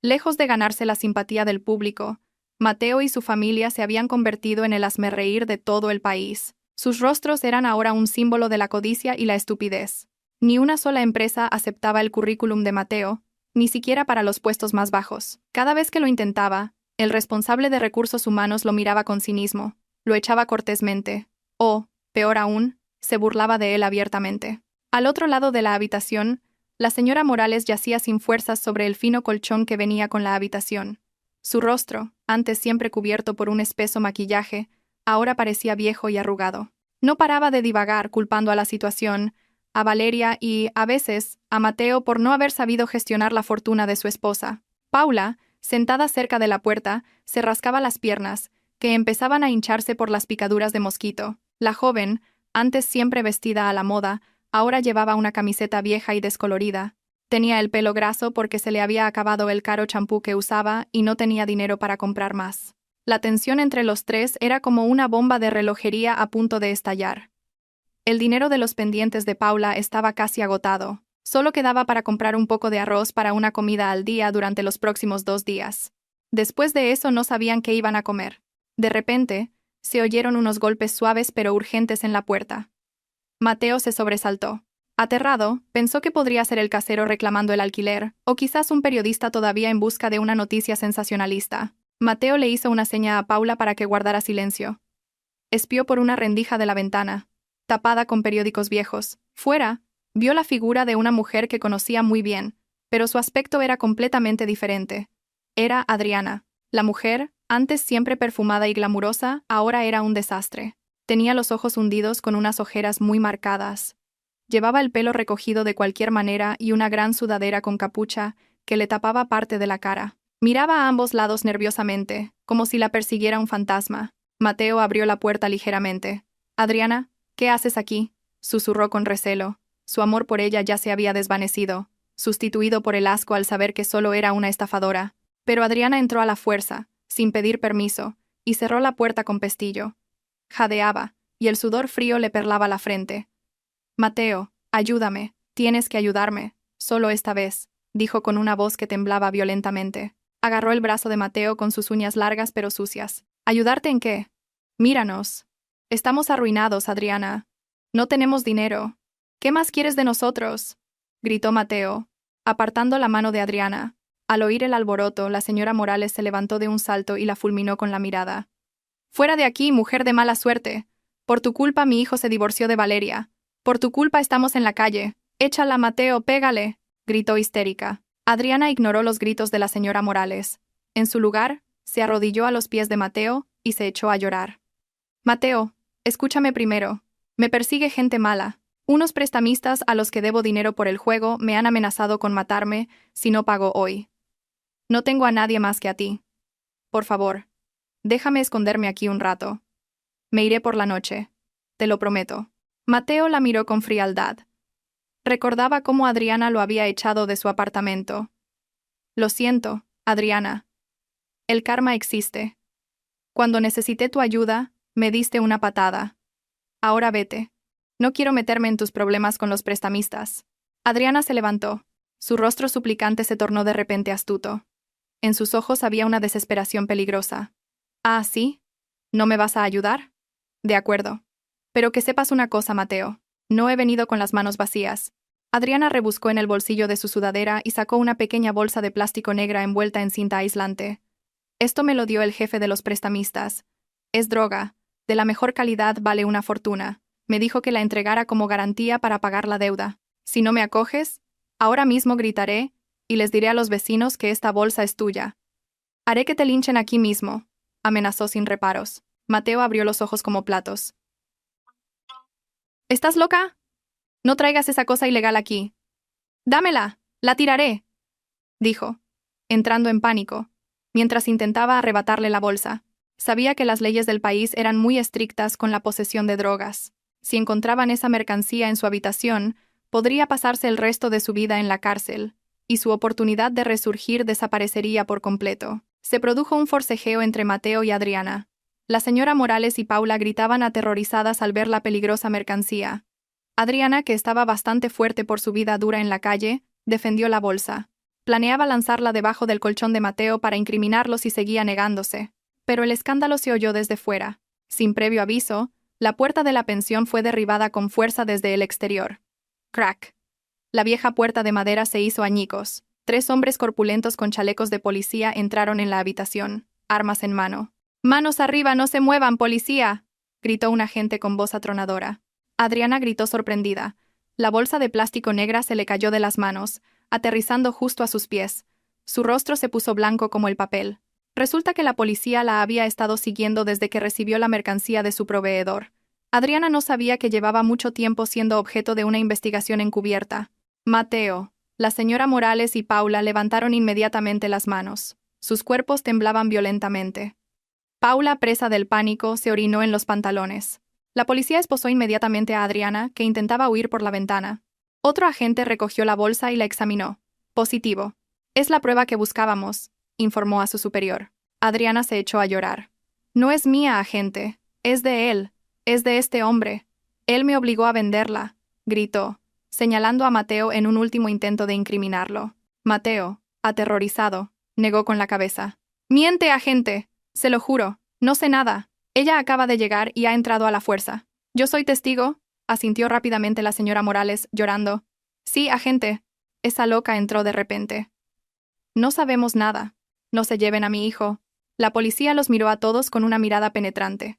S1: Lejos de ganarse la simpatía del público, Mateo y su familia se habían convertido en el hazmerreír de todo el país. Sus rostros eran ahora un símbolo de la codicia y la estupidez. Ni una sola empresa aceptaba el currículum de Mateo, ni siquiera para los puestos más bajos. Cada vez que lo intentaba, el responsable de recursos humanos lo miraba con cinismo, lo echaba cortésmente, o, peor aún, se burlaba de él abiertamente. Al otro lado de la habitación, la señora Morales yacía sin fuerzas sobre el fino colchón que venía con la habitación. Su rostro, antes siempre cubierto por un espeso maquillaje, ahora parecía viejo y arrugado. No paraba de divagar culpando a la situación, a Valeria y, a veces, a Mateo por no haber sabido gestionar la fortuna de su esposa. Paula, sentada cerca de la puerta, se rascaba las piernas, que empezaban a hincharse por las picaduras de mosquito. La joven, antes siempre vestida a la moda, ahora llevaba una camiseta vieja y descolorida. Tenía el pelo graso porque se le había acabado el caro champú que usaba y no tenía dinero para comprar más. La tensión entre los tres era como una bomba de relojería a punto de estallar. El dinero de los pendientes de Paula estaba casi agotado. Solo quedaba para comprar un poco de arroz para una comida al día durante los próximos 2 días. Después de eso no sabían qué iban a comer. De repente, se oyeron unos golpes suaves pero urgentes en la puerta. Mateo se sobresaltó. Aterrado, pensó que podría ser el casero reclamando el alquiler, o quizás un periodista todavía en busca de una noticia sensacionalista. Mateo le hizo una seña a Paula para que guardara silencio. Espió por una rendija de la ventana, tapada con periódicos viejos. Fuera, vio la figura de una mujer que conocía muy bien, pero su aspecto era completamente diferente. Era Adriana. La mujer, antes siempre perfumada y glamurosa, ahora era un desastre. Tenía los ojos hundidos con unas ojeras muy marcadas. Llevaba el pelo recogido de cualquier manera y una gran sudadera con capucha que le tapaba parte de la cara. Miraba a ambos lados nerviosamente, como si la persiguiera un fantasma. Mateo abrió la puerta ligeramente. «Adriana, ¿qué haces aquí?», susurró con recelo. Su amor por ella ya se había desvanecido, sustituido por el asco al saber que solo era una estafadora. Pero Adriana entró a la fuerza, sin pedir permiso, y cerró la puerta con pestillo. Jadeaba, y el sudor frío le perlaba la frente. «Mateo, ayúdame, tienes que ayudarme, solo esta vez», dijo con una voz que temblaba violentamente. Agarró el brazo de Mateo con sus uñas largas pero sucias. «¿Ayudarte en qué? Míranos. Estamos arruinados, Adriana. No tenemos dinero. ¿Qué más quieres de nosotros?», gritó Mateo, apartando la mano de Adriana. Al oír el alboroto, la señora Morales se levantó de un salto y la fulminó con la mirada. «Fuera de aquí, mujer de mala suerte. Por tu culpa mi hijo se divorció de Valeria. Por tu culpa estamos en la calle. Échala, Mateo, pégale», gritó histérica. Adriana ignoró los gritos de la señora Morales. En su lugar, se arrodilló a los pies de Mateo y se echó a llorar. «Mateo, escúchame primero. Me persigue gente mala. Unos prestamistas a los que debo dinero por el juego me han amenazado con matarme si no pago hoy. No tengo a nadie más que a ti. Por favor, déjame esconderme aquí un rato. Me iré por la noche. Te lo prometo». Mateo la miró con frialdad. Recordaba cómo Adriana lo había echado de su apartamento. «Lo siento, Adriana. El karma existe. Cuando necesité tu ayuda, me diste una patada. Ahora vete. No quiero meterme en tus problemas con los prestamistas». Adriana se levantó. Su rostro suplicante se tornó de repente astuto. En sus ojos había una desesperación peligrosa. «Ah, ¿sí? ¿No me vas a ayudar? De acuerdo. Pero que sepas una cosa, Mateo. No he venido con las manos vacías». Adriana rebuscó en el bolsillo de su sudadera y sacó una pequeña bolsa de plástico negra envuelta en cinta aislante. «Esto me lo dio el jefe de los prestamistas. Es droga. De la mejor calidad, vale una fortuna. Me dijo que la entregara como garantía para pagar la deuda. Si no me acoges, ahora mismo gritaré y les diré a los vecinos que esta bolsa es tuya. Haré que te linchen aquí mismo», amenazó sin reparos. Mateo abrió los ojos como platos. «¿Estás loca? No traigas esa cosa ilegal aquí. Dámela, la tiraré», dijo, entrando en pánico, mientras intentaba arrebatarle la bolsa. Sabía que las leyes del país eran muy estrictas con la posesión de drogas. Si encontraban esa mercancía en su habitación, podría pasarse el resto de su vida en la cárcel, y su oportunidad de resurgir desaparecería por completo. Se produjo un forcejeo entre Mateo y Adriana. La señora Morales y Paula gritaban aterrorizadas al ver la peligrosa mercancía. Adriana, que estaba bastante fuerte por su vida dura en la calle, defendió la bolsa. Planeaba lanzarla debajo del colchón de Mateo para incriminarlo si seguía negándose. Pero el escándalo se oyó desde fuera. Sin previo aviso, la puerta de la pensión fue derribada con fuerza desde el exterior. Crack. La vieja puerta de madera se hizo añicos. 3 hombres corpulentos con chalecos de policía entraron en la habitación, armas en mano. «¡Manos arriba, no se muevan, policía!», gritó un agente con voz atronadora. Adriana gritó sorprendida. La bolsa de plástico negra se le cayó de las manos, aterrizando justo a sus pies. Su rostro se puso blanco como el papel. Resulta que la policía la había estado siguiendo desde que recibió la mercancía de su proveedor. Adriana no sabía que llevaba mucho tiempo siendo objeto de una investigación encubierta. Mateo, la señora Morales y Paula levantaron inmediatamente las manos. Sus cuerpos temblaban violentamente. Paula, presa del pánico, se orinó en los pantalones. La policía esposó inmediatamente a Adriana, que intentaba huir por la ventana. Otro agente recogió la bolsa y la examinó. «Positivo. Es la prueba que buscábamos», informó a su superior. Adriana se echó a llorar. «No es mía, agente. Es de él. Es de este hombre. Él me obligó a venderla», gritó, señalando a Mateo en un último intento de incriminarlo. Mateo, aterrorizado, negó con la cabeza. «Miente, agente. Se lo juro. No sé nada. Ella acaba de llegar y ha entrado a la fuerza. Yo soy testigo, asintió rápidamente la señora Morales, llorando. Sí, agente. Esa loca entró de repente. No sabemos nada. No se lleven a mi hijo. La policía los miró a todos con una mirada penetrante.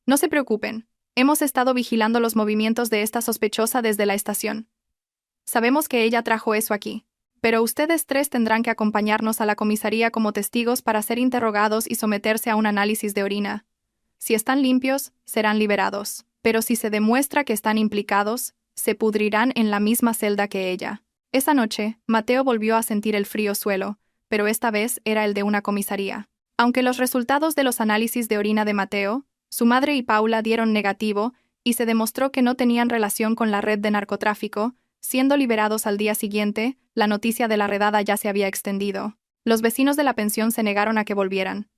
S1: No se preocupen. Hemos estado vigilando los movimientos de esta sospechosa desde la estación. Sabemos que ella trajo eso aquí. Pero ustedes tres tendrán que acompañarnos a la comisaría como testigos para ser interrogados y someterse a un análisis de orina. Si están limpios, serán liberados. Pero si se demuestra que están implicados, se pudrirán en la misma celda que ella. Esa noche, Mateo volvió a sentir el frío suelo, pero esta vez era el de una comisaría. Aunque los resultados de los análisis de orina de Mateo, su madre y Paula dieron negativo y se demostró que no tenían relación con la red de narcotráfico, siendo liberados al día siguiente, la noticia de la redada ya se había extendido. Los vecinos de la pensión se negaron a que volvieran.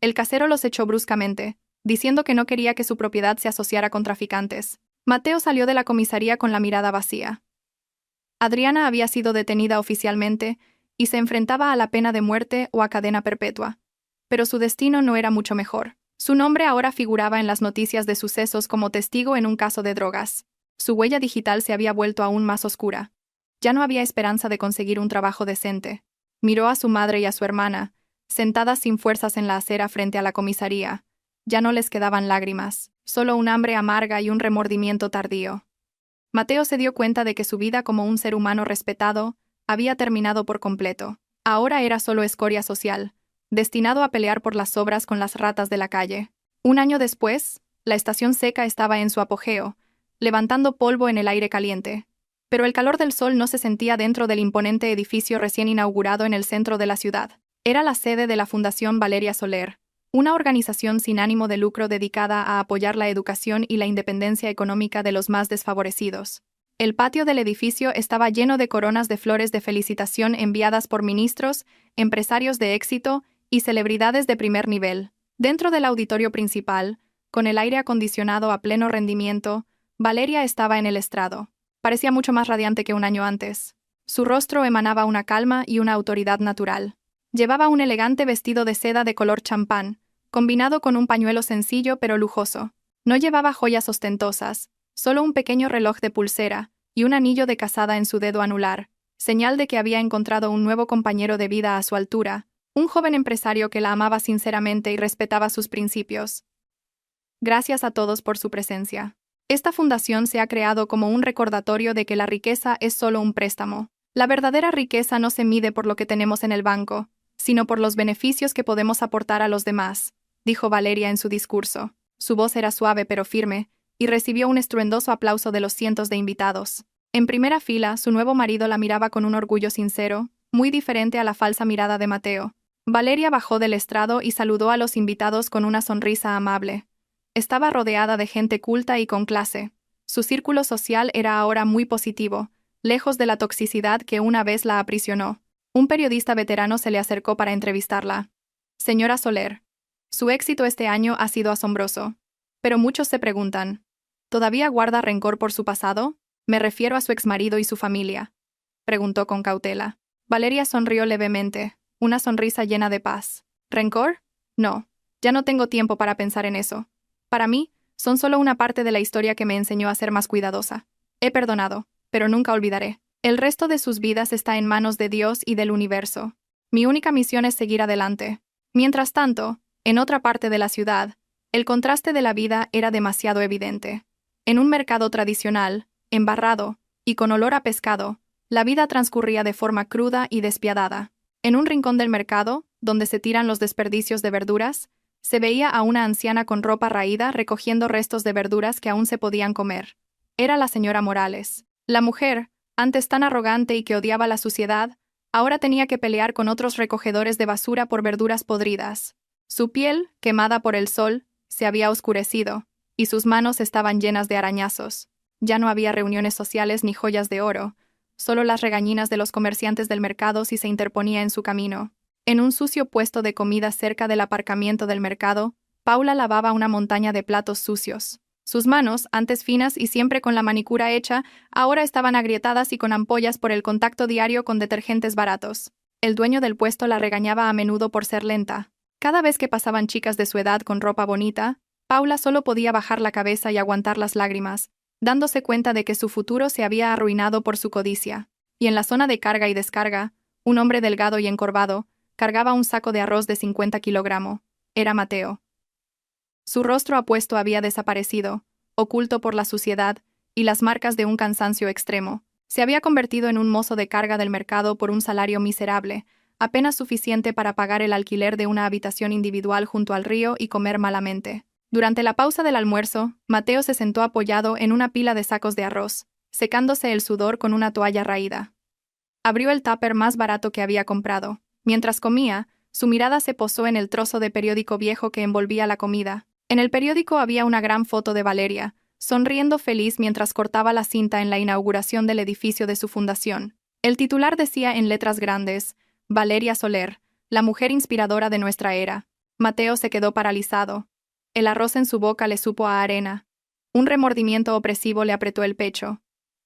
S1: El casero los echó bruscamente, diciendo que no quería que su propiedad se asociara con traficantes. Mateo salió de la comisaría con la mirada vacía. Adriana había sido detenida oficialmente y se enfrentaba a la pena de muerte o a cadena perpetua. Pero su destino no era mucho mejor. Su nombre ahora figuraba en las noticias de sucesos como testigo en un caso de drogas. Su huella digital se había vuelto aún más oscura. Ya no había esperanza de conseguir un trabajo decente. Miró a su madre y a su hermana, sentadas sin fuerzas en la acera frente a la comisaría. Ya no les quedaban lágrimas, solo un hambre amarga y un remordimiento tardío. Mateo se dio cuenta de que su vida como un ser humano respetado había terminado por completo. Ahora era solo escoria social, destinado a pelear por las sobras con las ratas de la calle. Un año después, la estación seca estaba en su apogeo, levantando polvo en el aire caliente. Pero el calor del sol no se sentía dentro del imponente edificio recién inaugurado en el centro de la ciudad. Era la sede de la Fundación Valeria Soler, una organización sin ánimo de lucro dedicada a apoyar la educación y la independencia económica de los más desfavorecidos. El patio del edificio estaba lleno de coronas de flores de felicitación enviadas por ministros, empresarios de éxito y celebridades de primer nivel. Dentro del auditorio principal, con el aire acondicionado a pleno rendimiento, Valeria estaba en el estrado. Parecía mucho más radiante que un año antes. Su rostro emanaba una calma y una autoridad natural. Llevaba un elegante vestido de seda de color champán, combinado con un pañuelo sencillo pero lujoso. No llevaba joyas ostentosas, solo un pequeño reloj de pulsera y un anillo de casada en su dedo anular, señal de que había encontrado un nuevo compañero de vida a su altura, un joven empresario que la amaba sinceramente y respetaba sus principios. Gracias a todos por su presencia. Esta fundación se ha creado como un recordatorio de que la riqueza es solo un préstamo. La verdadera riqueza no se mide por lo que tenemos en el banco, sino por los beneficios que podemos aportar a los demás, dijo Valeria en su discurso. Su voz era suave pero firme, y recibió un estruendoso aplauso de los cientos de invitados. En primera fila, su nuevo marido la miraba con un orgullo sincero, muy diferente a la falsa mirada de Mateo. Valeria bajó del estrado y saludó a los invitados con una sonrisa amable. Estaba rodeada de gente culta y con clase. Su círculo social era ahora muy positivo, lejos de la toxicidad que una vez la aprisionó. Un periodista veterano se le acercó para entrevistarla. Señora Soler, su éxito este año ha sido asombroso. Pero muchos se preguntan, ¿todavía guarda rencor por su pasado? Me refiero a su exmarido y su familia. Preguntó con cautela. Valeria sonrió levemente, una sonrisa llena de paz. ¿Rencor? No, ya no tengo tiempo para pensar en eso. Para mí, son solo una parte de la historia que me enseñó a ser más cuidadosa. He perdonado, pero nunca olvidaré. El resto de sus vidas está en manos de Dios y del universo. Mi única misión es seguir adelante. Mientras tanto, en otra parte de la ciudad, el contraste de la vida era demasiado evidente. En un mercado tradicional, embarrado y con olor a pescado, la vida transcurría de forma cruda y despiadada. En un rincón del mercado, donde se tiran los desperdicios de verduras, se veía a una anciana con ropa raída recogiendo restos de verduras que aún se podían comer. Era la señora Morales. La mujer, antes tan arrogante y que odiaba la suciedad, ahora tenía que pelear con otros recogedores de basura por verduras podridas. Su piel, quemada por el sol, se había oscurecido, y sus manos estaban llenas de arañazos. Ya no había reuniones sociales ni joyas de oro, solo las regañinas de los comerciantes del mercado si se interponía en su camino. En un sucio puesto de comida cerca del aparcamiento del mercado, Paula lavaba una montaña de platos sucios. Sus manos, antes finas y siempre con la manicura hecha, ahora estaban agrietadas y con ampollas por el contacto diario con detergentes baratos. El dueño del puesto la regañaba a menudo por ser lenta. Cada vez que pasaban chicas de su edad con ropa bonita, Paula solo podía bajar la cabeza y aguantar las lágrimas, dándose cuenta de que su futuro se había arruinado por su codicia. Y en la zona de carga y descarga, un hombre delgado y encorvado cargaba un saco de arroz de 50 kilogramos. Era Mateo. Su rostro apuesto había desaparecido, oculto por la suciedad y las marcas de un cansancio extremo. Se había convertido en un mozo de carga del mercado por un salario miserable, apenas suficiente para pagar el alquiler de una habitación individual junto al río y comer malamente. Durante la pausa del almuerzo, Mateo se sentó apoyado en una pila de sacos de arroz, secándose el sudor con una toalla raída. Abrió el tupper más barato que había comprado. Mientras comía, su mirada se posó en el trozo de periódico viejo que envolvía la comida. En el periódico había una gran foto de Valeria, sonriendo feliz mientras cortaba la cinta en la inauguración del edificio de su fundación. El titular decía en letras grandes: Valeria Soler, la mujer inspiradora de nuestra era. Mateo se quedó paralizado. El arroz en su boca le supo a arena. Un remordimiento opresivo le apretó el pecho.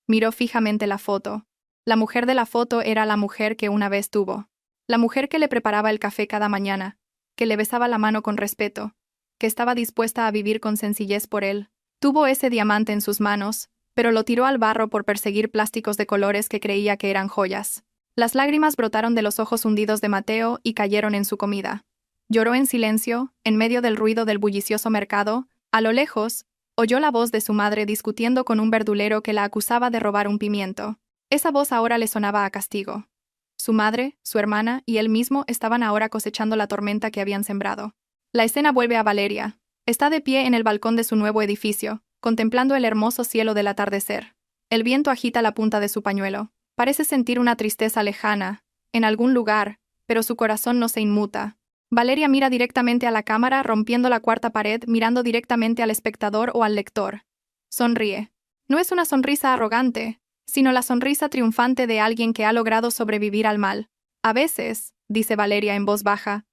S1: Miró fijamente la foto. La mujer de la foto era la mujer que una vez tuvo. La mujer que le preparaba el café cada mañana, que le besaba la mano con respeto, que estaba dispuesta a vivir con sencillez por él. Tuvo ese diamante en sus manos, pero lo tiró al barro por perseguir plásticos de colores que creía que eran joyas. Las lágrimas brotaron de los ojos hundidos de Mateo y cayeron en su comida. Lloró en silencio, en medio del ruido del bullicioso mercado. A lo lejos, oyó la voz de su madre discutiendo con un verdulero que la acusaba de robar un pimiento. Esa voz ahora le sonaba a castigo. Su madre, su hermana y él mismo estaban ahora cosechando la tormenta que habían sembrado. La escena vuelve a Valeria. Está de pie en el balcón de su nuevo edificio, contemplando el hermoso cielo del atardecer. El viento agita la punta de su pañuelo. Parece sentir una tristeza lejana, en algún lugar, pero su corazón no se inmuta. Valeria mira directamente a la cámara, rompiendo la cuarta pared, mirando directamente al espectador o al lector. Sonríe. No es una sonrisa arrogante, sino la sonrisa triunfante de alguien que ha logrado sobrevivir al mal. A veces, dice Valeria en voz baja,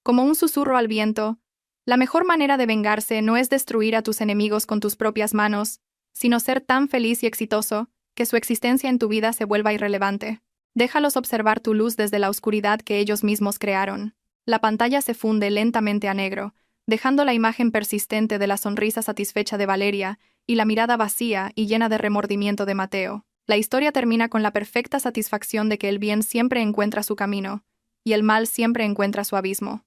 S1: como un susurro al viento, la mejor manera de vengarse no es destruir a tus enemigos con tus propias manos, sino ser tan feliz y exitoso que su existencia en tu vida se vuelva irrelevante. Déjalos observar tu luz desde la oscuridad que ellos mismos crearon. La pantalla se funde lentamente a negro, dejando la imagen persistente de la sonrisa satisfecha de Valeria y la mirada vacía y llena de remordimiento de Mateo. La historia termina con la perfecta satisfacción de que el bien siempre encuentra su camino, y el mal siempre encuentra su abismo.